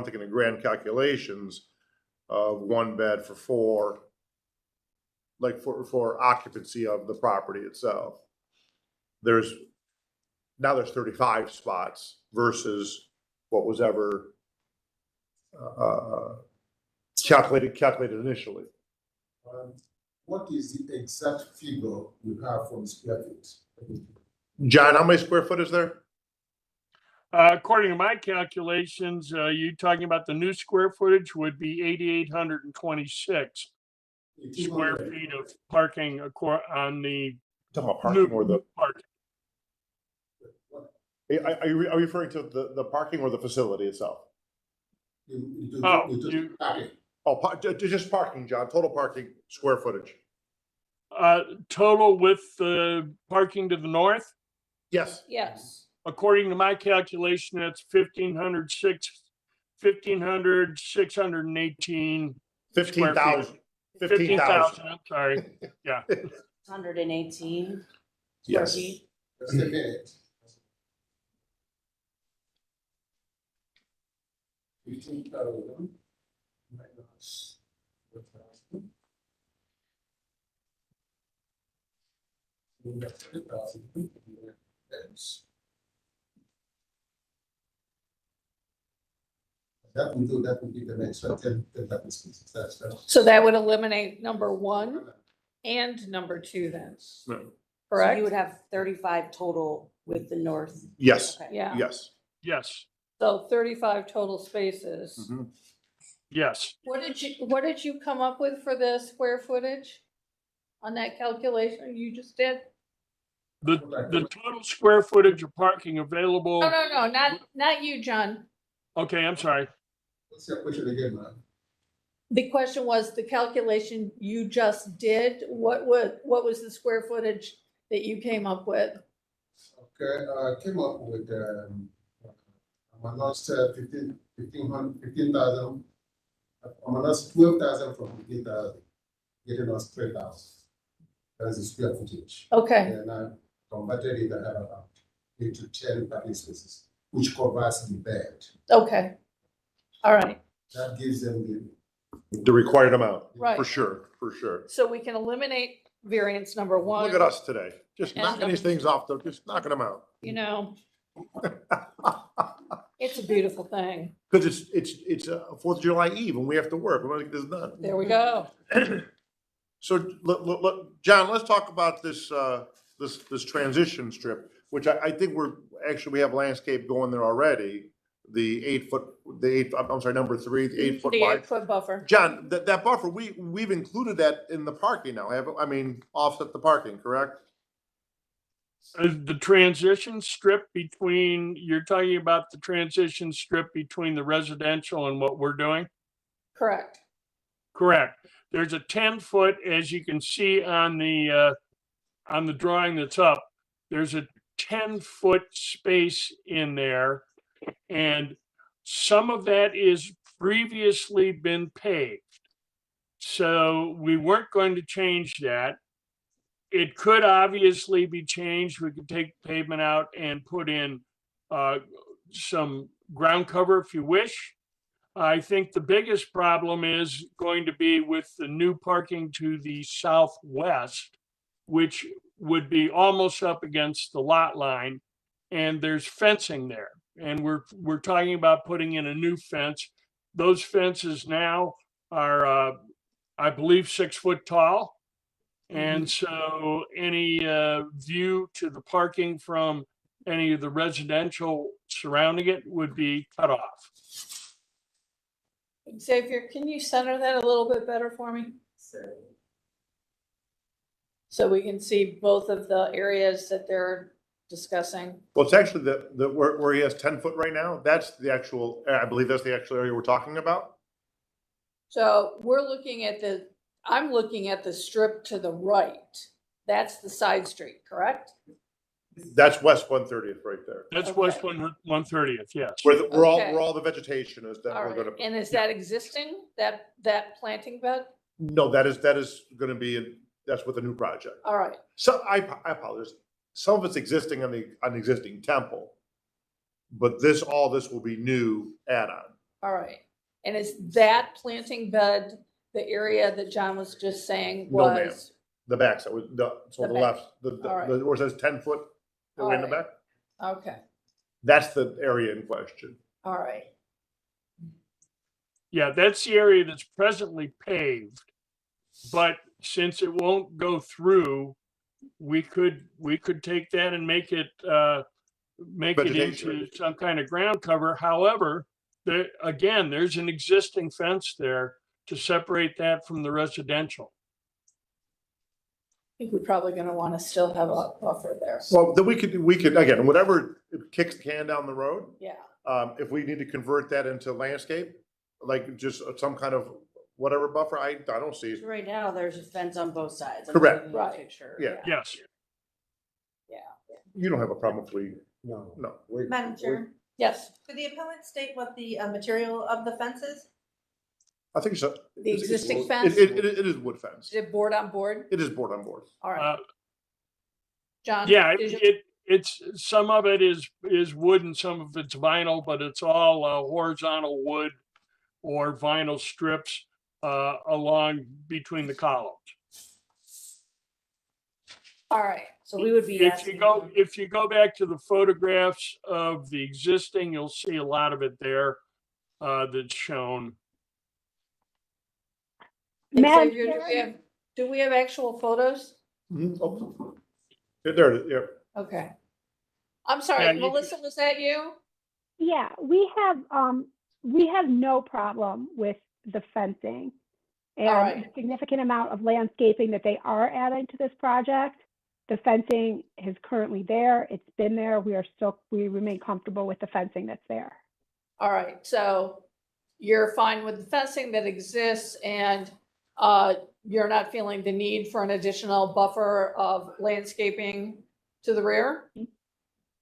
think in the grand calculations of 1 bed for 4, like for occupancy of the property itself. There's 35 spots versus what was ever calculated initially. What is the exact figure you have for the square feet? John, how many square foot is there? According to my calculations, you talking about the new square footage would be 8,826 square feet of parking on the Talking about parking or the, park. are you referring to the parking or the facility itself? Just parking, John, total parking square footage. Total with the parking to the north, Yes. Yes. according to my calculation, that's 15,618. 15,000. 15,000, I'm sorry, yeah. 118 square Yes. feet. Just a minute. 15,000 minus 4,000. We got 3,000. That's That will do, that will give them extra 10 parking spaces, that's. So that would eliminate number 1 and number 2 then, No. So correct? you would have 35 total with the north. Yes, Okay. Yeah, yes. Yes, so 35 total spaces. Mhm. yes. What did you come up with for the square footage on that calculation you just did? The total square footage of parking available. No, not you, John. Okay, I'm sorry. What's your question again, man? The question was the calculation you just did, what was the square footage that you came up with? Okay, I came up with, I'm lost 15,000. I'm lost 12,000 from 15,000, getting us 3,000. That's the square footage. Okay, And I converted it into 10 parking spaces, which covers the bed. okay. All right, That gives them The required amount, Right. for sure, for sure. so we can eliminate variance number 1. Look at us today, just And knocking these things off, just knocking them out. You know, it's a beautiful thing. Because it's a 4th of July Eve and we have to work, we want to get this done. There we go. So, look, John, let's talk about this, this transition strip, which I think we have landscape going there already. I'm sorry, number 3, the 8 foot The wide. 8-foot buffer. John, that buffer, we've included that in the parking now, offset the parking, correct? The transition strip you're talking about the transition strip between the residential and what we're doing? Correct. Correct. There's a 10-foot, as you can see on the drawing that's up, there's a 10-foot space in there. And some of that is previously been paved. So we weren't going to change that. It could obviously be changed. We could take pavement out and put in some ground cover if you wish. I think the biggest problem is going to be with the new parking to the southwest, which would be almost up against the lot line, and there's fencing there. And we're talking about putting in a new fence. Those fences now are, I believe, 6 foot tall. And so any view to the parking from any of the residential surrounding it would be cut off. Xavier, can you center that a little bit better for me? So we can see both of the areas that they're discussing. Well, it's actually where he has 10 foot right now, that's the actual, I believe that's the actual area we're talking about. So I'm looking at the strip to the right. That's the side street, correct? That's West 130th right there. That's Okay. West 130th, yes. Where Okay. all the vegetation is that All we're right, gonna. and is that existing, that planting bed? No, that is gonna be, that's with the new project. All right, So I apologize. Some of it's existing on the existing temple. But all this will be new add-on. all right. And is that planting bed the area that John was just saying No, ma'am. was? The back, so the The back. left, All right. where it says 10 foot, All in the right. back. Okay, That's the area in question. all right. Yeah, that's the area that's presently paved. But since it won't go through, we could take that and make it Vegetation. into some kind of ground cover. However, there's an existing fence there to separate that from the residential. I think we're probably gonna wanna still have a buffer there. Well, then we could, again, whatever kicks the can down the road, Yeah, if we need to convert that into landscape, like just some kind of whatever buffer, I don't see. So right now, there's a fence on both sides. I'm Correct. looking at the Right. picture. Yeah. Yes. You don't have a problem if we, No. no. Madam Chair, yes, could the appellant state what the material of the fence is? I think so. the existing fence, It is wood fence. is it board on board? It is board on board. All right, John? Yeah, did you- it's some of it is wood and some of it's vinyl, but it's all horizontal wood or vinyl strips along between the columns. All right, So we would be asking. If you go back to the photographs of the existing, you'll see a lot of it there. that's shown. Madam Xavier, Chair? do we have actual photos? Mhm. Oh, there it is, yeah. Okay. I'm Yeah, sorry, you Melissa, was that you? Yeah, we have no problem with the fencing All and right. the significant amount of landscaping that they are adding to this project. The fencing is currently there. It's been there. We remain comfortable with the fencing that's there. All right, so you're fine with the fencing that exists and you're not feeling the need for an additional buffer of landscaping to the rear?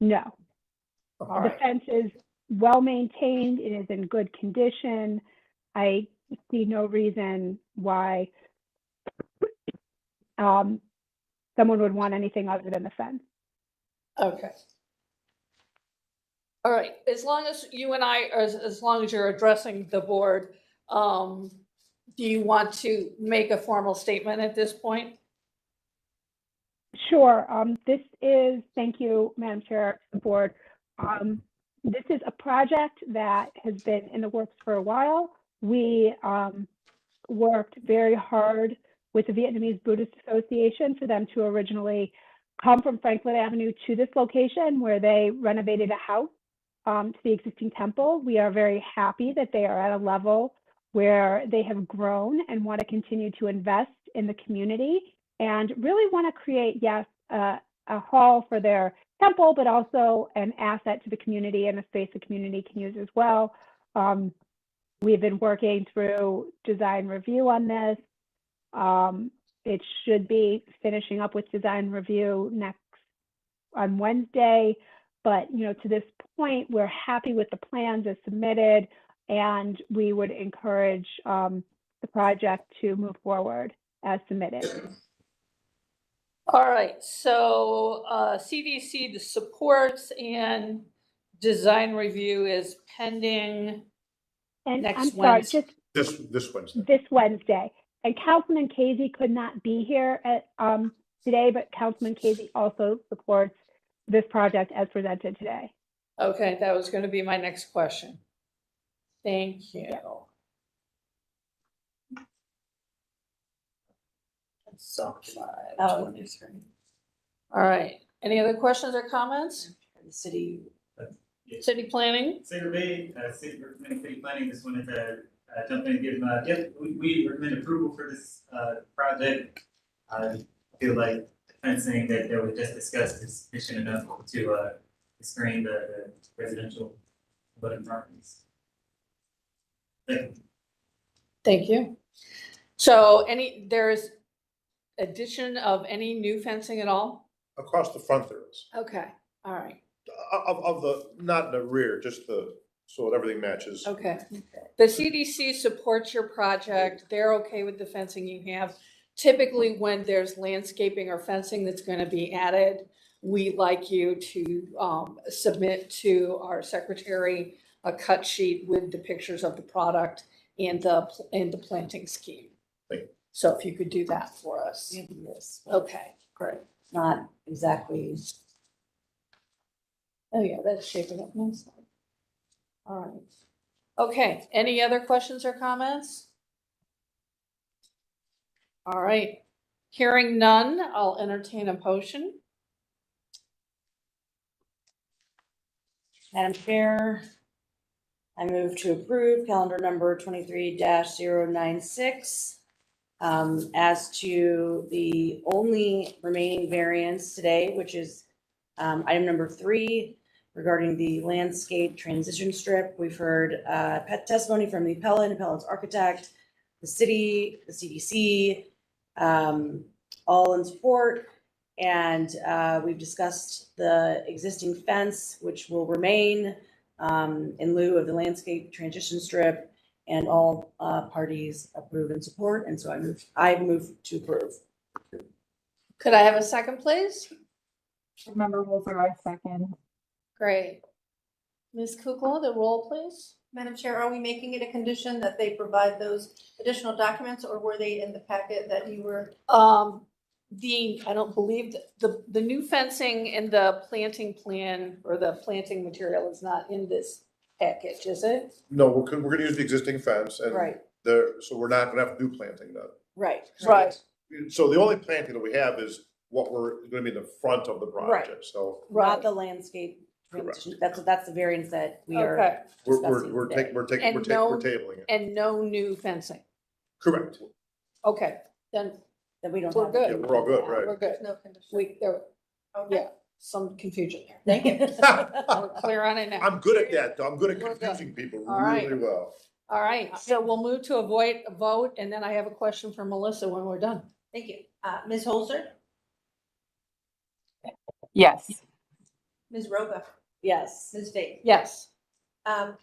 No. All The right, fence is well maintained. It is in good condition. I see no reason why someone would want anything other than the fence. okay. All right, as long as you and I, as long as you're addressing the board, do you want to make a formal statement at this point? Sure. Thank you, Madam Chair, the board. This is a project that has been in the works for a while. We worked very hard with the Vietnamese Buddhist Association for them to originally come from Franklin Avenue to this location where they renovated a house to the existing temple. We are very happy that they are at a level where they have grown and want to continue to invest in the community and really want to create, yes, a hall for their temple, but also an asset to the community and a space the community can use as well. We've been working through design review on this. It should be finishing up with design review on Wednesday. But, to this point, we're happy with the plans as submitted, and we would encourage the project to move forward as submitted. All right, so CDC, the supports and design review is pending And next I'm sorry, Wednesday. just This Wednesday. this Wednesday. And Councilman Casey could not be here today, but Councilman Casey also supports this project as presented today. Okay, that was going to be my next question. Thank you. So, Oh, all right, any other questions or comments? the city. City planning? Cedar Bay, city planning, just wanted to jump in and give, we recommend approval for this project. I feel like the fencing that we just discussed is sufficient enough to screen the residential abutting properties. Thank you. Thank you. So there's addition of any new fencing at all? Across the front there is. Okay, all right, Of the, not in the rear, just so that everything matches. okay. The CDC supports your project. They're okay with the fencing you have. Typically, when there's landscaping or fencing that's going to be added, we'd like you to submit to our secretary a cut sheet with the pictures of the product and the planting scheme. Thank you. So if you could do that for us. Yes, Okay, great. not exactly. Oh yeah, that's shaping up nicely. All right. Okay, any other questions or comments? All right, hearing none, I'll entertain a motion. Madam Chair, I move to approve calendar number 23-096. As to the only remaining variance today, which is item number 3 regarding the landscape transition strip. We've heard testimony from the appellant's architect, the city, the CDC, all in support. And we've discussed the existing fence, which will remain in lieu of the landscape transition strip, and all parties approve and support. And so I move to approve. Could I have a second, please? Member Holzer, I second. Great. Ms. Kukla, the roll, please. Madam Chair, are we making it a condition that they provide those additional documents, or were they in the packet that you were? I don't believe that the new fencing and the planting plan or the planting material is not in this package, is it? No, we're gonna use the existing fence and Right, so we're not gonna have to do planting though. right. Right, So the only planting that we have is what we're gonna be in the front of the project, so Not right. the landscape Correct. transition. That's the variance that we are Okay, discussing we're today. tabling it. and no new fencing. Correct. Okay, then That we don't we're have. good. Yeah, we're all good, right? We're good. No condition. There, Okay. yeah, some confusion there. Thank you. We're clear on it now. I'm good at that, though. I'm good at We're good. confusing people All right. really well. All right, so we'll move to avoid a vote, and then I have a question for Melissa when we're done. Thank you. Ms. Holzer, Yes. Ms. Roca, Yes. Ms. Davis. Yes.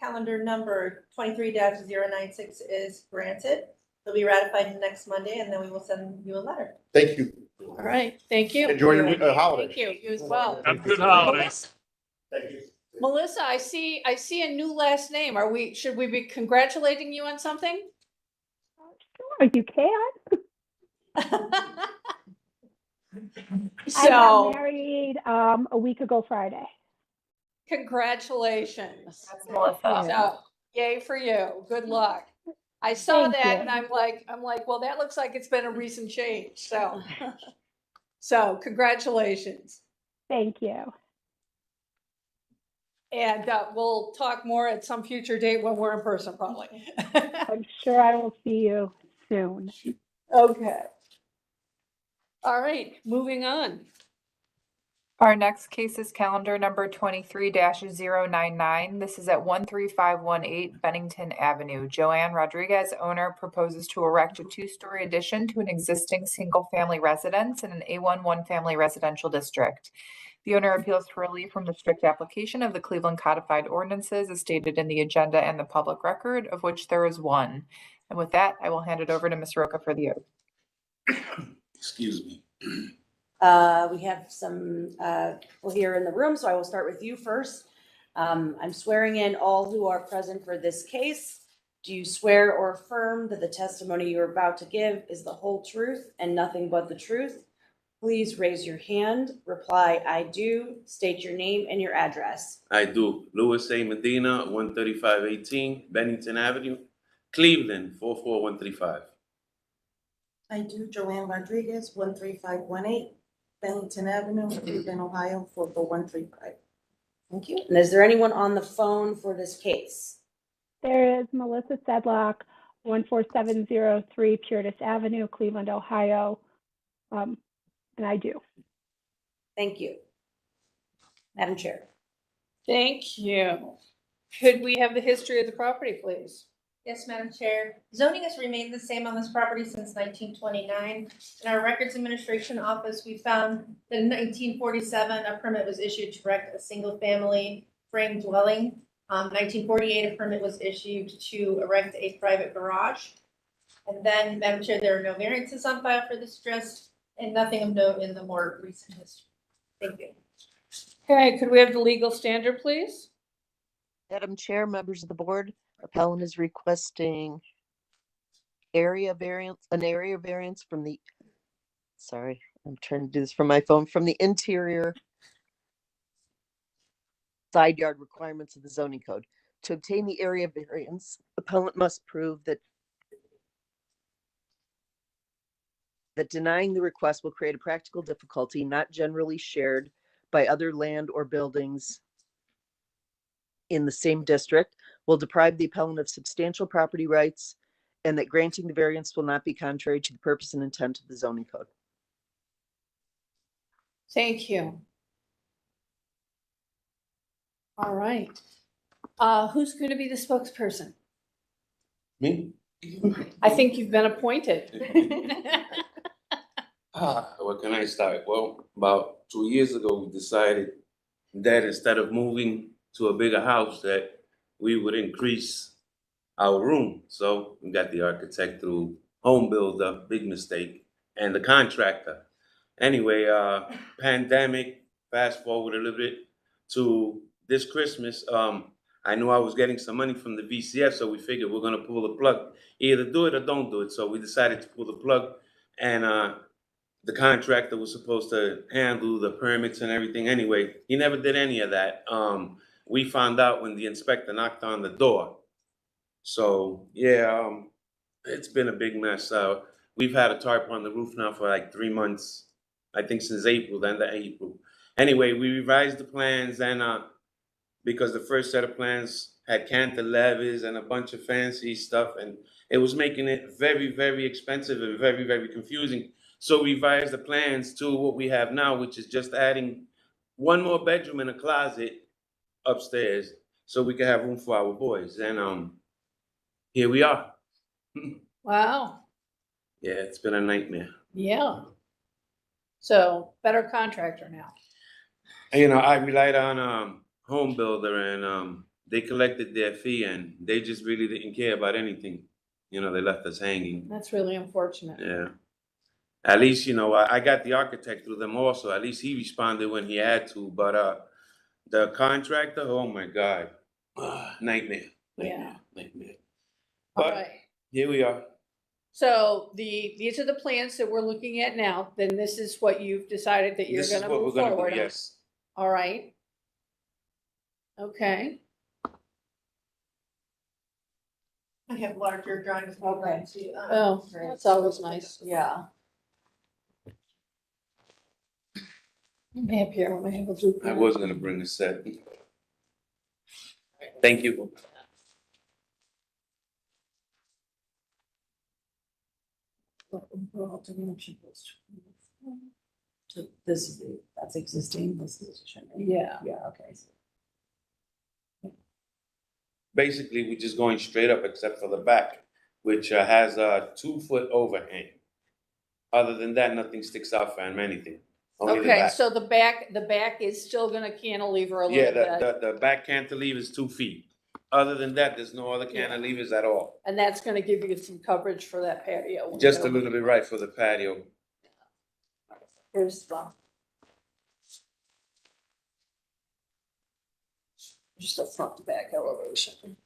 Calendar number 23-096 is granted. It'll be ratified next Monday, and then we will send you a letter. Thank you. All right, thank you. Enjoy your holiday. Thank you, you as well. Have a good holidays. Thank you. Melissa, I see a new last name. Should we be congratulating you on something? Sure, you can. I So, got married a week ago Friday. congratulations. That's Melissa. So, yay for you. Good luck. I saw Thank that you. and I'm like, well, that looks like it's been a recent change. So congratulations. Thank you. And we'll talk more at some future date when we're in person, probably. I'm sure I will see you soon. Okay. All right, moving on. Our next case is calendar number 23-099. This is at 13518 Bennington Avenue. Joanne Rodriguez, owner, proposes to erect a two-story addition to an existing single-family residence in an A1 one-family residential district. The owner appeals for relief from the strict application of the Cleveland Codified Ordinances as stated in the agenda and the public record, of which there is one. And with that, I will hand it over to Ms. Roca for the oath. Excuse me. We have some people here in the room, so I will start with you first. I'm swearing in all who are present for this case. Do you swear or affirm that the testimony you are about to give is the whole truth and nothing but the truth? Please raise your hand. Reply, I do. State your name and your address. I do. Louis A. Medina, 13518 Bennington Avenue, Cleveland, 44135. I do. Joanne Rodriguez, 13518 Bennington Avenue, Cleveland, Ohio, 44135. Thank you. And is there anyone on the phone for this case? There is Melissa Sedlock, 14703 Purtis Avenue, Cleveland, Ohio. And I do. Thank you. Madam Chair. Thank you. Could we have the history of the property, please? Yes, Madam Chair. Zoning has remained the same on this property since 1929. In our Records Administration Office, we found that in 1947, a permit was issued to erect a single-family frame dwelling. 1948, a permit was issued to erect a private garage. And then, Madam Chair, there are no variances on file for this address and nothing of note in the more recent history. Thank you. Okay, could we have the legal standard, please? Madam Chair, members of the board, appellant is requesting an area variance from the, sorry, I'm trying to do this from my phone, from the interior side yard requirements of the zoning code. To obtain the area variance, appellant must prove that denying the request will create a practical difficulty not generally shared by other land or buildings in the same district, will deprive the appellant of substantial property rights, and that granting the variance will not be contrary to the purpose and intent of the zoning code. Thank you. All right. Who's going to be the spokesperson? Me? I think you've been appointed. Where can I start? Well, about 2 years ago, we decided that instead of moving to a bigger house, that we would increase our room. So we got the architect through Home Builder, big mistake, and the contractor. Anyway, pandemic, fast forward a little bit to this Christmas, I knew I was getting some money from the VCF, so we figured we're gonna pull the plug. Either do it or don't do it. So we decided to pull the plug, and the contractor was supposed to handle the permits and everything. Anyway, he never did any of that. we found out when the inspector knocked on the door. So, yeah, it's been a big mess. We've had a tarp on the roof now for like 3 months, I think since April, the end of April. Anyway, we revised the plans and, because the first set of plans had cantilevers and a bunch of fancy stuff, and it was making it very, very expensive and very, very confusing. So we revised the plans to what we have now, which is just adding one more bedroom and a closet upstairs so we can have room for our boys. And here we are. Wow, Yeah, it's been a nightmare. yeah. So better contractor now. You know, I relied on Home Builder, and they collected their fee, and they just really didn't care about anything. You know, they left us hanging. That's really unfortunate. Yeah. At least, you know, I got the architect through them also. At least he responded when he had to. But the contractor, oh my God, nightmare. Yeah. Nightmare. All But right. here we are. So these are the plans that we're looking at now. Then this is what you've decided that you're This is gonna what we're move gonna forward do, on. yes. All right. Okay. I have larger drawings. Okay. Oh, that's always nice. Yeah. I'm here when I have a blueprint. I was gonna bring a set. Thank you. So this is, that's existing, this is. Yeah. Yeah, okay. Basically, we're just going straight up except for the back, which has a 2-foot overhang. Other than that, nothing sticks out from anything. Only the Okay, back. so the back is still gonna cantilever a Yeah, little bit, the back cantilever is 2 feet. Other than that, there's no other cantilevers at all. and that's gonna give you some coverage for that patio. Just a little bit right for the patio. Here's the. Just a front to back elevation.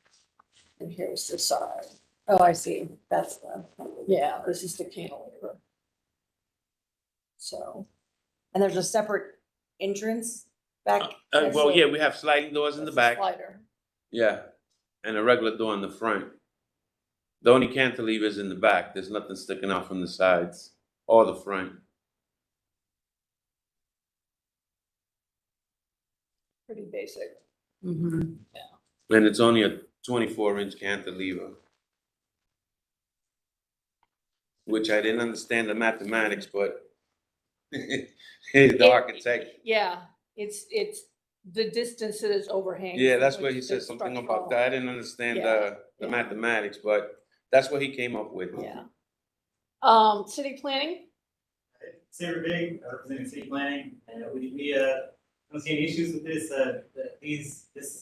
And here's the side. Oh, I see, that's the. Yeah, this is the cantilever. So, And there's a separate entrance back? Well, yeah, we have sliding doors in the back. slider. Yeah, and a regular door in the front. The only cantilever is in the back. There's nothing sticking out from the sides or the front. Pretty basic. Mm-hmm. And it's only a 24-inch cantilever. Which I didn't understand the mathematics, but the architect. Yeah, it's the distances overhang. Yeah, that's what he said, something about that. I didn't understand the mathematics, but that's what he came up with. Yeah. City planning? Sarah Big, representing city planning, and we don't see any issues with this.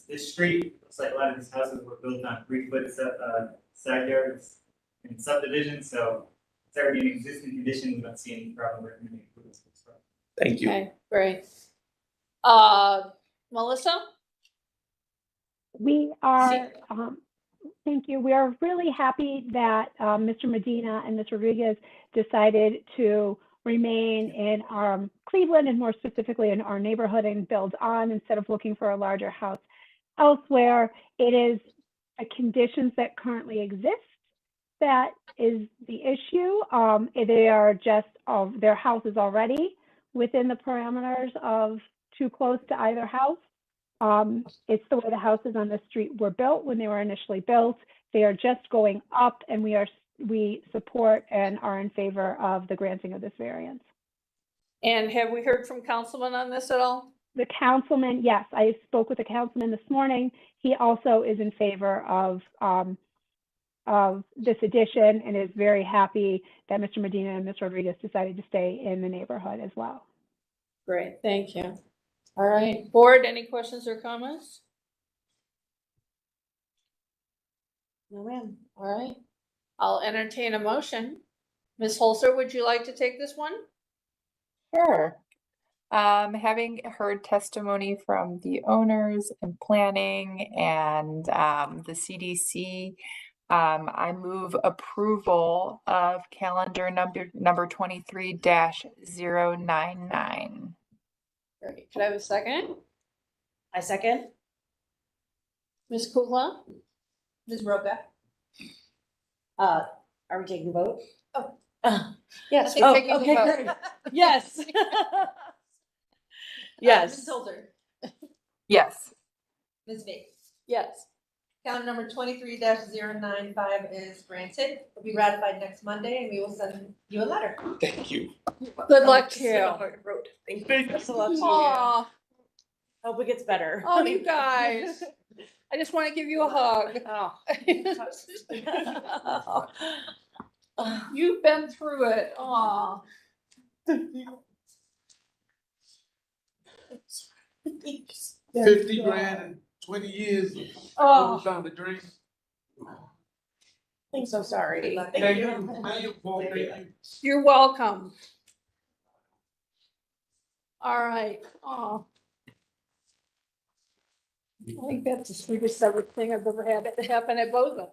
This street looks like a lot of these houses were built on 3-foot side yards and subdivisions, so it's already in existing condition. We don't see any problem recommending improvements. Thank you. Okay, great. Melissa? We are, thank you. We are really happy that Mr. Medina and Ms. Rodriguez decided to remain in Cleveland and more specifically in our neighborhood and build on instead of looking for a larger house elsewhere. It is the conditions that currently exist that is the issue. They are just, their house is already within the parameters of too close to either house. It's the way the houses on the street were built when they were initially built. They are just going up, and we support and are in favor of the granting of this variance. And have we heard from councilman on this at all? The councilman, yes, I spoke with the councilman this morning. He also is in favor of this addition and is very happy that Mr. Medina and Ms. Rodriguez decided to stay in the neighborhood as well. Great, thank you. All right, board, any questions or comments? No, ma'am. All right, I'll entertain a motion. Ms. Holzer, would you like to take this one? Sure. Having heard testimony from the owners and planning and the CDC, I move approval of calendar number 23-099. Great, could I have a second? I second. Ms. Kukla? Ms. Roca? Are we taking a vote? Oh. Yes, Okay. we're Oh, taking the okay, vote. great. Yes. Ms. Yes. Holzer? Yes. Ms. Bates? Yes. Calendar number 23-095 is granted. Will be ratified next Monday, and we will send you a letter. Thank you. Good luck to you. Thank you. Best of luck to you. Aw, Hope it gets better. oh, you guys. I just want to give you a hug. Oh. You've been through it. Aw. 50 grand in 20 years. Oh. Down the drain. I'm so sorry. Thank you. Thank you. You're welcome. All right. Oh. I think that's the sweetest ever thing I've ever had it happen at both of them.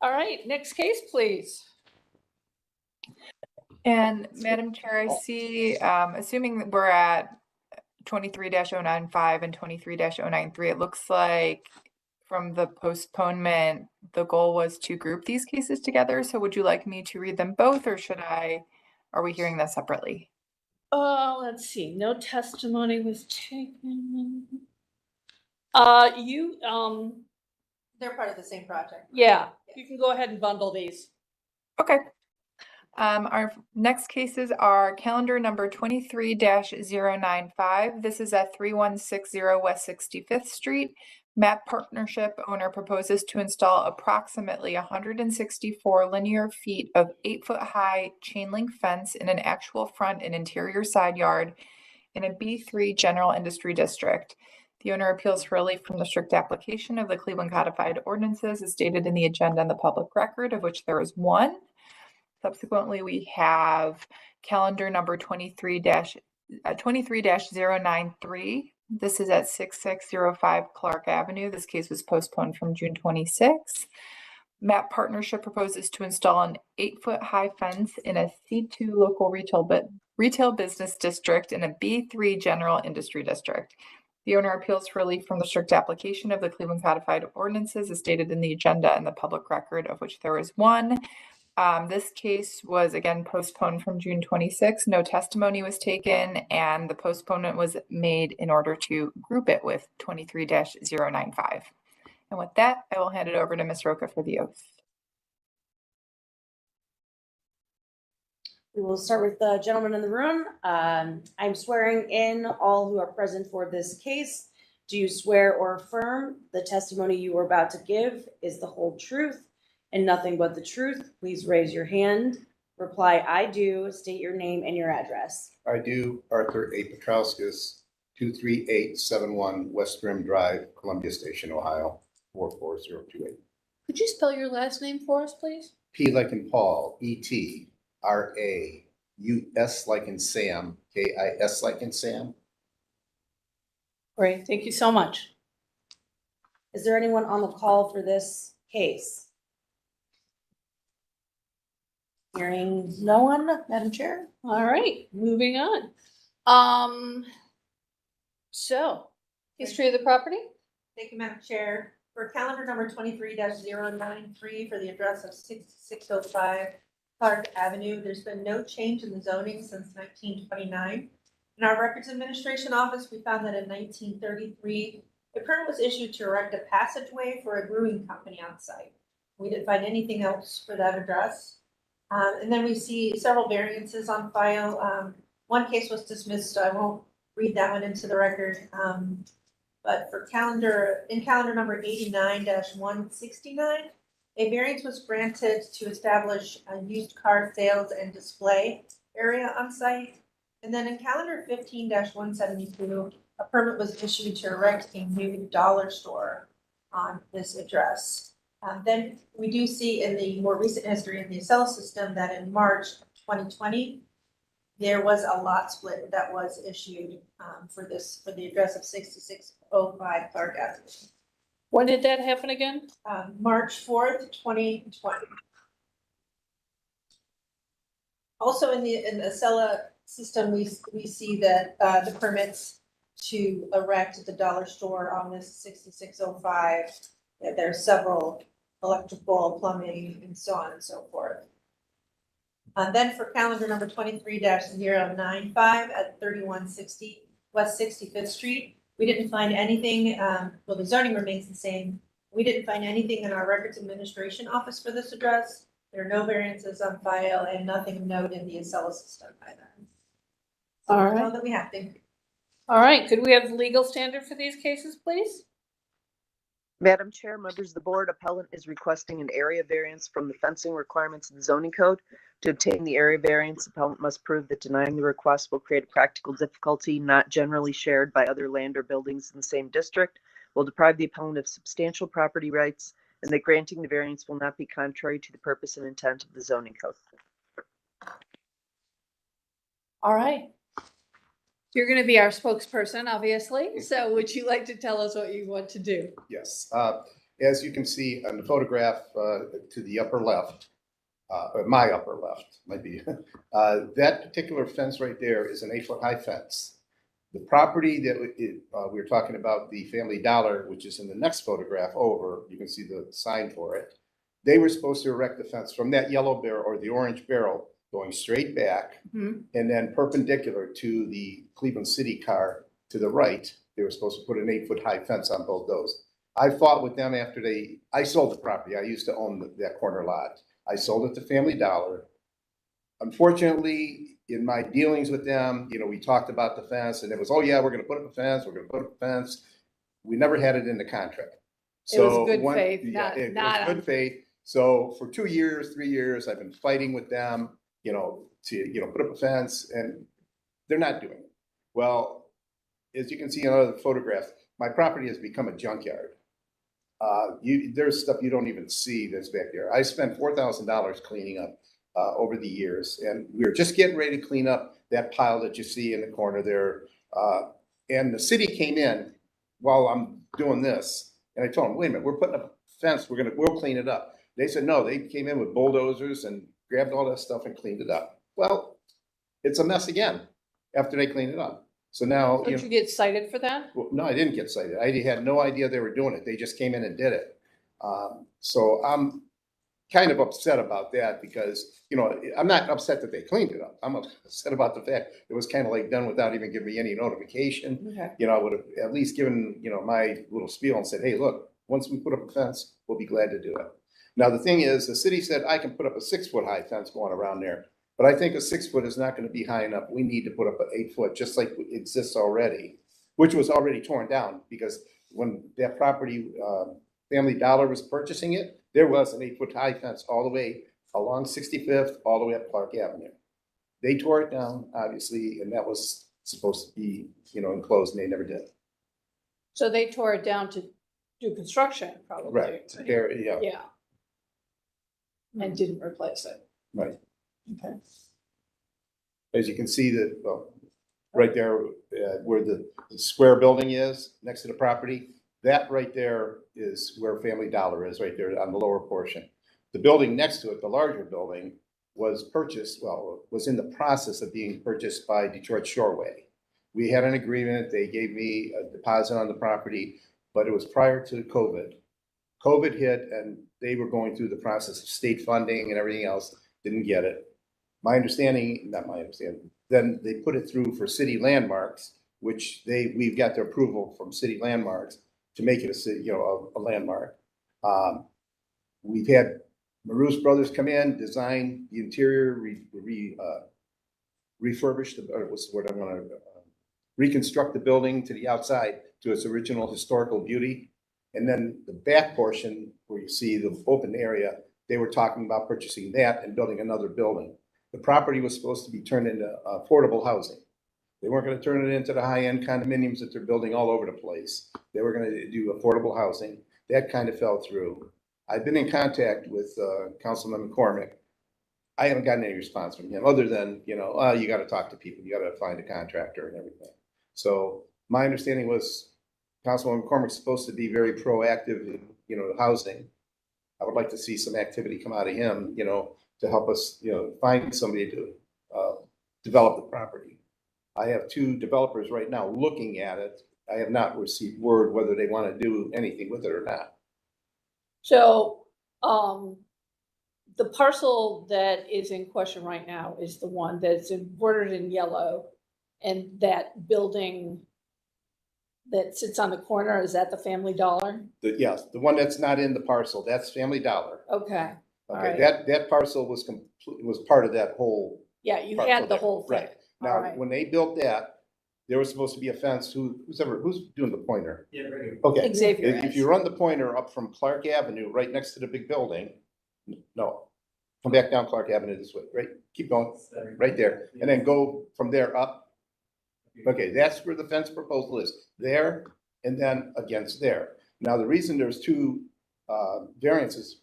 All right, next case, please. And Madam Chair, I see, assuming that we're at 23-095 and 23-093, it looks like from the postponement, the goal was to group these cases together. So would you like me to read them both, or are we hearing them separately? Let's see, no testimony was taken. They're part of the same project. Yeah, you can go ahead and bundle these. Okay. Our next cases are calendar number 23-095. This is at 3160 West 65th Street. MAP Partnership owner proposes to install approximately 164 linear feet of 8-foot-high chain link fence in an actual front and interior side yard in a B3 General Industry District. The owner appeals for relief from the strict application of the Cleveland Codified Ordinances as stated in the agenda and the public record, of which there is one. Subsequently, we have calendar number 23-093. This is at 6605 Clark Avenue. This case was postponed from June 26. MAP Partnership proposes to install an 8-foot-high fence in a C2 local retail business district in a B3 general industry district. The owner appeals for relief from the strict application of the Cleveland Codified Ordinances as stated in the agenda and the public record, of which there is one. This case was again postponed from June 26. No testimony was taken, and the postponement was made in order to group it with 23-095. And with that, I will hand it over to Ms. Roca for the oath. We will start with the gentleman in the room. I'm swearing in all who are present for this case. Do you swear or affirm the testimony you are about to give is the whole truth and nothing but the truth? Please raise your hand. Reply, I do. State your name and your address. I do. Arthur A. Petrauskas, 23871 West Rim Drive, Columbia Station, Ohio, 44028. Could you spell your last name for us, please? P like in Paul, E-T, R-A, U-S like in Sam, K-I-S like in Sam. Great, thank you so much. Is there anyone on the call for this case? Hearing no one, Madam Chair? All right, moving on. So, history of the property? Thank you, Madam Chair. For calendar number 23-093 for the address of 6605 Clark Avenue, there's been no change in the zoning since 1929. In our Records Administration Office, we found that in 1933, a permit was issued to erect a passageway for a brewing company on site. We didn't find anything else for that address. And then we see several variances on file. One case was dismissed, so I won't read that one into the record. But for calendar number 89-169, a variance was granted to establish a used car sales and display area on site. And then in calendar 15-172, a permit was issued to erect a new dollar store on this address. Then we do see in the more recent history in the Acela system that in March 2020, there was a lot split that was issued for the address of 6605 Clark Avenue. When did that happen again? March 4th, 2020. Also in the Acela system, we see that the permits to erect at the dollar store on this 6605. There are several electrical, plumbing, and so on and so forth. Then for calendar number 23-095 at 3160 West 65th Street, we didn't find anything, well, the zoning remains the same. We didn't find anything in our records administration office for this address. There are no variances on file and nothing of note in the Acela system either. So All that's right. all that we have. Thank you. All right, could we have the legal standard for these cases, please? Madam Chair, members of the board, appellant is requesting an area variance from the fencing requirements of the zoning code. To obtain the area variance, appellant must prove that denying the request will create a practical difficulty not generally shared by other land or buildings in the same district, will deprive the appellant of substantial property rights, and that granting the variance will not be contrary to the purpose and intent of the zoning code. All right. You're going to be our spokesperson, obviously. So would you like to tell us what you want to do? Yes, as you can see on the photograph to the upper left, or my upper left might be, that particular fence right there is an 8-foot high fence. The property that we were talking about, the Family Dollar, which is in the next photograph over, you can see the sign for it. They were supposed to erect the fence from that yellow barrel or the orange barrel going straight back and then perpendicular to the Cleveland City car to the right. They were supposed to put an 8-foot high fence on both those. I fought with them after I sold the property. I used to own that corner lot. I sold it to Family Dollar. Unfortunately, in my dealings with them, we talked about the fence and it was, oh yeah, we're going to put up a fence. We're going to put up a fence. We never had it in the contract. So it was good faith, it was good faith. So for 2 years, 3 years, I've been fighting with them, to, put up a fence, and they're not doing it. Well, as you can see in other photographs, my property has become a junkyard. There's stuff you don't even see that's back there. I spent $4,000 cleaning up over the years, and we were just getting ready to clean up that pile that you see in the corner there. And the city came in while I'm doing this, and I told them, wait a minute, we're putting up a fence, we'll clean it up. They said, no, they came in with bulldozers and grabbed all that stuff and cleaned it up. Well, it's a mess again after they cleaned it up. So now, Don't you get cited for that? well, no, I didn't get cited. I had no idea they were doing it. They just came in and did it. So I'm kind of upset about that because, I'm not upset that they cleaned it up. I'm upset about the fact it was kind of like done without even giving me any notification. Okay. I would have at least given, my little spiel and said, hey, look, once we put up a fence, we'll be glad to do it. Now, the thing is, the city said I can put up a 6-foot high fence going around there, but I think a 6-foot is not going to be high enough. We need to put up an 8-foot, just like exists already, which was already torn down because when that property, Family Dollar was purchasing it, there was an 8-foot high fence all the way along 65th, all the way up Clark Avenue. They tore it down, obviously, and that was supposed to be, enclosed, and they never did. So they tore it down to do construction, probably. Right. There, yeah. Yeah. And didn't replace it. Right. Okay. As you can see that, well, right there where the square building is next to the property, that right there is where Family Dollar is, right there on the lower portion. The building next to it, the larger building, was in the process of being purchased by Detroit Shoreway. We had an agreement. They gave me a deposit on the property, but it was prior to COVID. COVID hit and they were going through the process of state funding and everything else, didn't get it. Not my understanding, then they put it through for city landmarks, which we've got their approval from city landmarks to make it a city, a landmark. We've had Maroos Brothers come in, design the interior, refurbish what's the word I want to, reconstruct the building to the outside to its original historical beauty. And then the back portion where you see the open area, they were talking about purchasing that and building another building. The property was supposed to be turned into affordable housing. They weren't going to turn it into the high-end condominiums that they're building all over the place. They were going to do affordable housing. That kind of fell through. I've been in contact with Councilman McCormick. I haven't gotten any response from him other than, you got to talk to people. You got to find a contractor and everything. So my understanding was Councilman McCormick's supposed to be very proactive in, housing. I would like to see some activity come out of him, to help us, find somebody to develop the property. I have two developers right now looking at it. I have not received word whether they want to do anything with it or not. So, the parcel that is in question right now is the one that's bordered in yellow. And that building that sits on the corner, is that the Family Dollar? Yes, the one that's not in the parcel, that's Family Dollar. Okay, all Okay, right. that parcel was was part of that whole. Yeah, you parcel had the there. whole thing. Right. All Now, right. when they built that, there was supposed to be a fence. Who's doing the pointer? Yeah, right here. Okay. Xavier If is. you run the pointer up from Clark Avenue, right next to the big building, no, come back down Clark Avenue this way, right? Keep going, right there, and then go from there up. Okay, that's where the fence proposal is, there and then against there. Now, the reason there's two variances,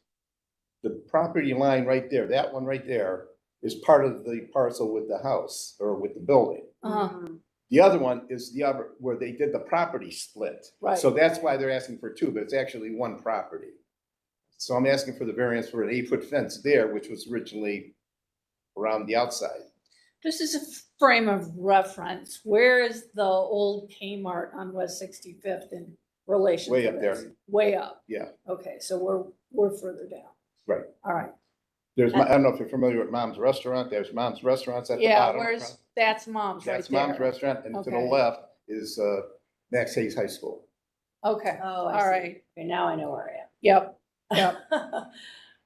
the property line right there, that one right there, is part of the parcel with the house or with the building. Uh-huh. The other one is the other, where they did the property split. Right. So that's why they're asking for two, but it's actually one property. So I'm asking for the variance for an 8-foot fence there, which was originally around the outside. Just as a frame of reference, where is the old Kmart on West 65th in relation Way to up there. this? Way up. Yeah, Okay, so we're further down. right. All right. There's, I don't know if you're familiar with Mom's Restaurant, there's Mom's Restaurants at the Yeah, bottom. that's Mom's right That's there. Mom's Restaurant, and to the Okay. left is Max Hayes High School. Okay, Oh, all I see. right. Okay, now I know where I am. Yep, yep.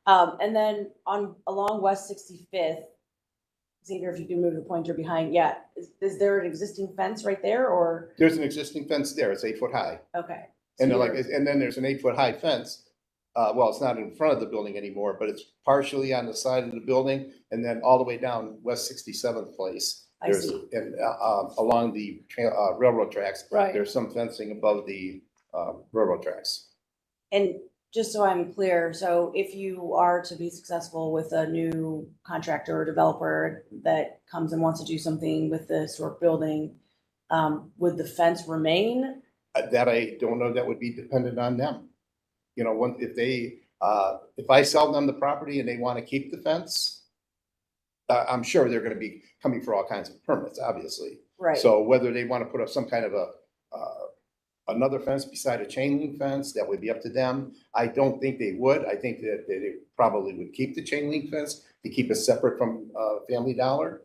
And then along West 65th, Xavier, if you can move the pointer behind, yeah, is there an existing fence right there or? There's an existing fence there, it's 8 foot high. Okay. And So then you're- and then there's an 8 foot high fence. Well, it's not in front of the building anymore, but it's partially on the side of the building and then all the way down West 67th Place. I There's, see. and, along the railroad tracks. Right. There's some fencing above the, railroad tracks. And just so I'm clear, so if you are to be successful with a new contractor or developer that comes and wants to do something with the historic building, would the fence remain? That I don't know, that would be dependent on them. You know, if they, if I sell them the property and they want to keep the fence, I'm sure they're gonna be coming for all kinds of permits, obviously. Right. So whether they want to put up some kind of another fence beside a chain link fence, that would be up to them. I don't think they would. I think that they probably would keep the chain link fence to keep it separate from Family Dollar.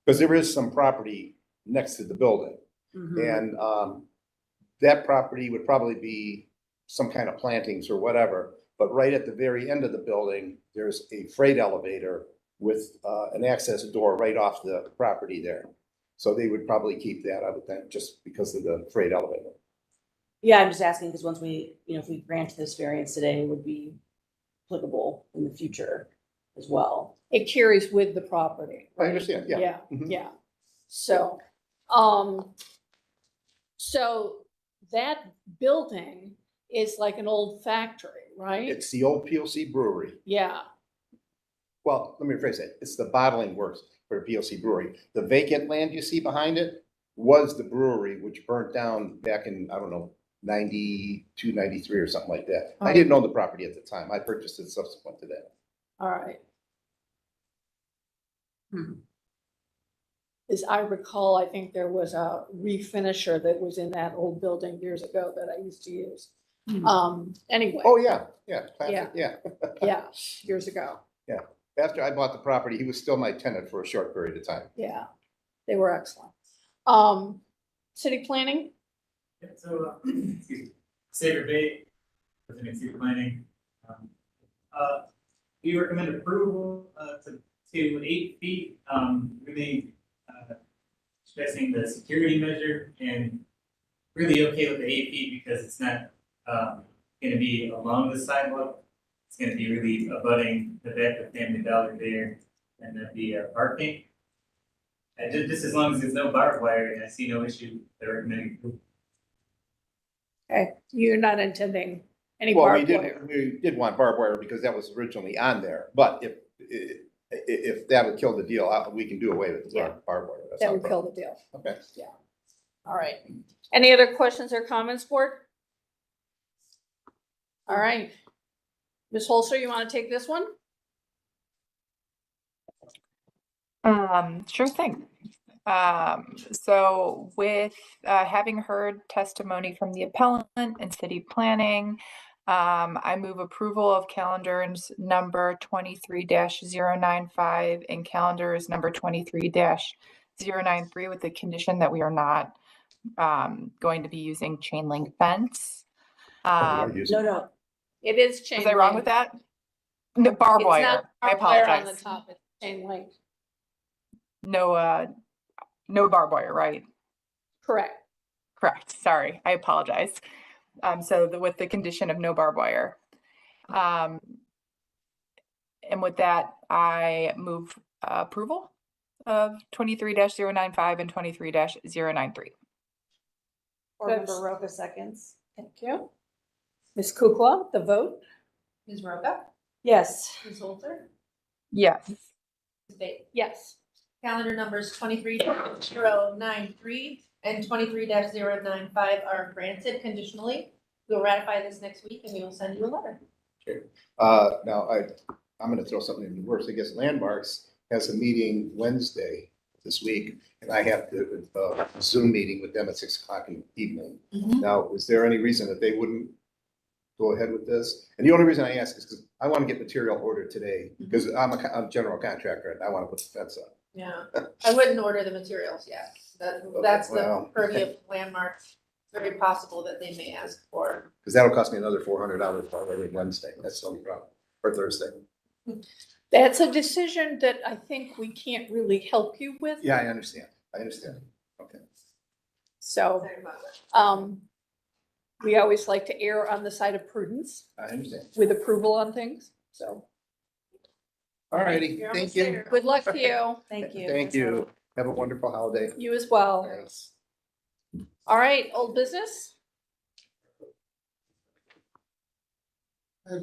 Because there is some property next to the building. Mhm. And that property would probably be some kind of plantings or whatever. But right at the very end of the building, there's a freight elevator with an access door right off the property there. So they would probably keep that, I would think, just because of the freight elevator. Yeah, I'm just asking because once we, if we grant this variance today, it would be applicable in the future as well. It carries with the property. I understand, yeah. Yeah, Mhm. yeah. So, so that building is like an old factory, right? It's the old PLC brewery. Yeah, Well, let me rephrase that. It's the bottling works for the PLC brewery. The vacant land you see behind it was the brewery, which burnt down back in, I don't know, 92, 93 or something like that. I didn't own the property at the time. I purchased it subsequent to that. all right. As I recall, I think there was a refinisher that was in that old building years ago that I used to use. Anyway. Oh, yeah, classic, yeah. Yeah, years ago. Yeah. After I bought the property, he was still my tenant for a short period of time. Yeah, they were excellent. City planning? Yeah, so, excuse me, Saber Bay, within city planning. We recommend approval, to 8 feet, really, stressing the security measure and really okay with the 8 feet because it's not, gonna be along the sidewalk. It's gonna be really abutting the back of Family Dollar there and then the parking. And just as long as there's no barbed wire, and I see no issue, they're recommending approval. Okay, you're not intending any Well, barbed wire? we did want barbed wire because that was originally on there, but if that would kill the deal, we can do away with the barbed wire. That's That not a would kill problem. the deal. Okay. Yeah. All right. Any other questions or comments, board? All right. Ms. Holster, you want to take this one? Sure thing. So with having heard testimony from the appellant and city planning, I move approval of calendars number 23-095 and calendars number 23-093 with the condition that we are not going to be using chain link fence. No. It is chain Was I wrong link. with that? No, barbed It's wire. not I barbed wire on apologize. the top, it's chain link. No, no barbed wire, right? Correct. Correct. Sorry, I apologize. So with the condition of no barbed wire. And with that, I move approval of 23-095 and 23-093. Board Member Roca seconds. Thank you. Ms. Kukla, the vote? Ms. Roca? Yes. Ms. Holter? Yes. Ms. Bates? Yes. Calendar numbers 23-093 and 23-095 are granted conditionally. We'll ratify this next week and we will send you a letter. Now, I'm gonna throw something in the works. I guess Landmarks has a meeting Wednesday this week, and I have the Zoom meeting with them at 6 o'clock in the evening. Now, is there any reason that they wouldn't go ahead with this? And the only reason I ask is because I want to get material ordered today, because I'm a general contractor and I want to put the fence up. Yeah, I wouldn't order the materials yet. That's the well, purview of Landmarks. Very possible that they may ask for. Because that'll cost me another $400 probably Wednesday. That's the only problem, or Thursday. That's a decision that I think we can't really help you with. Yeah, I understand. Okay. So, we always like to err on the side of prudence I understand. with approval on things, so. All righty, thank you. Good luck to you. Thank you. Thank you. Have a wonderful holiday. You as well. Thanks. All right, old business?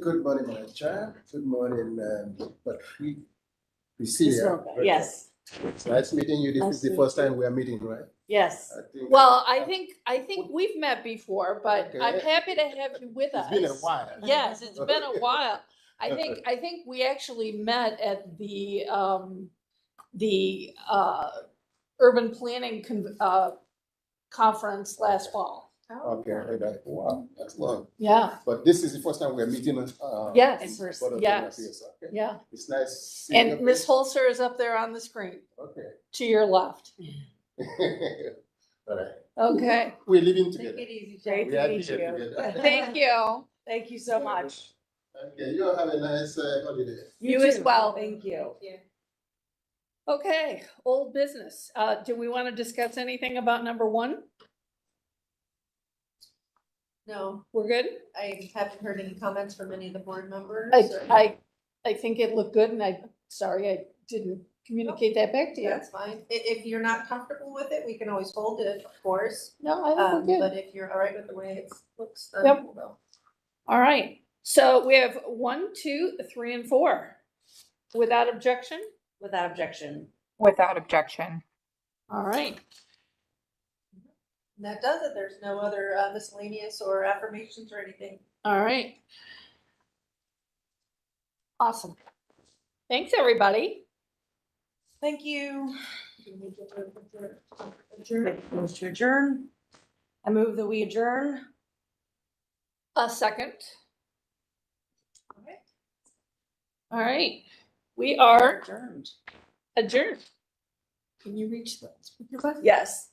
Good morning, Madam Chair. Good morning, Ms. Priscilla. Roca, yes. It's nice meeting you. This is the first time we are meeting, right? Yes. I think- Well, I think we've met before, but I'm Okay. happy to have you with us. It's been a while. Yes, it's been a while. I think we actually met at the urban planning conference last fall. Okay, wow, that's long. Yeah, But this is the first time we are meeting. Yes, in person. for the yes. yes, okay. yeah. It's nice. seeing And your Ms. face. Holzer is up there on the screen Okay. to your left. All right. Okay, We're living Take together. it easy, Great Jen. We are to meet here you. together. thank you. Thank you so much. Okay, you all have a nice holiday. You as too. well. Thank you. Okay, old business. Do we want to discuss anything about number 1? No, We're good? I haven't heard any comments from any of the board members. I think it looked good and sorry, I didn't communicate that back to you. That's fine. If you're not comfortable with it, we can always hold it, of course. No, I think we're good. But if you're all right with the way it looks, then Yep. we'll go. All right, so we have 1, 2, 3, and 4. Without objection? Without objection. Without objection. All right, And that does it. There's no other miscellaneous or affirmations or anything. all right. Awesome. Thanks, everybody. Thank you. Motion to adjourn. I move that we adjourn. A second. All right, we are Adjourned. adjourned. Can you reach the speaker button? Yes.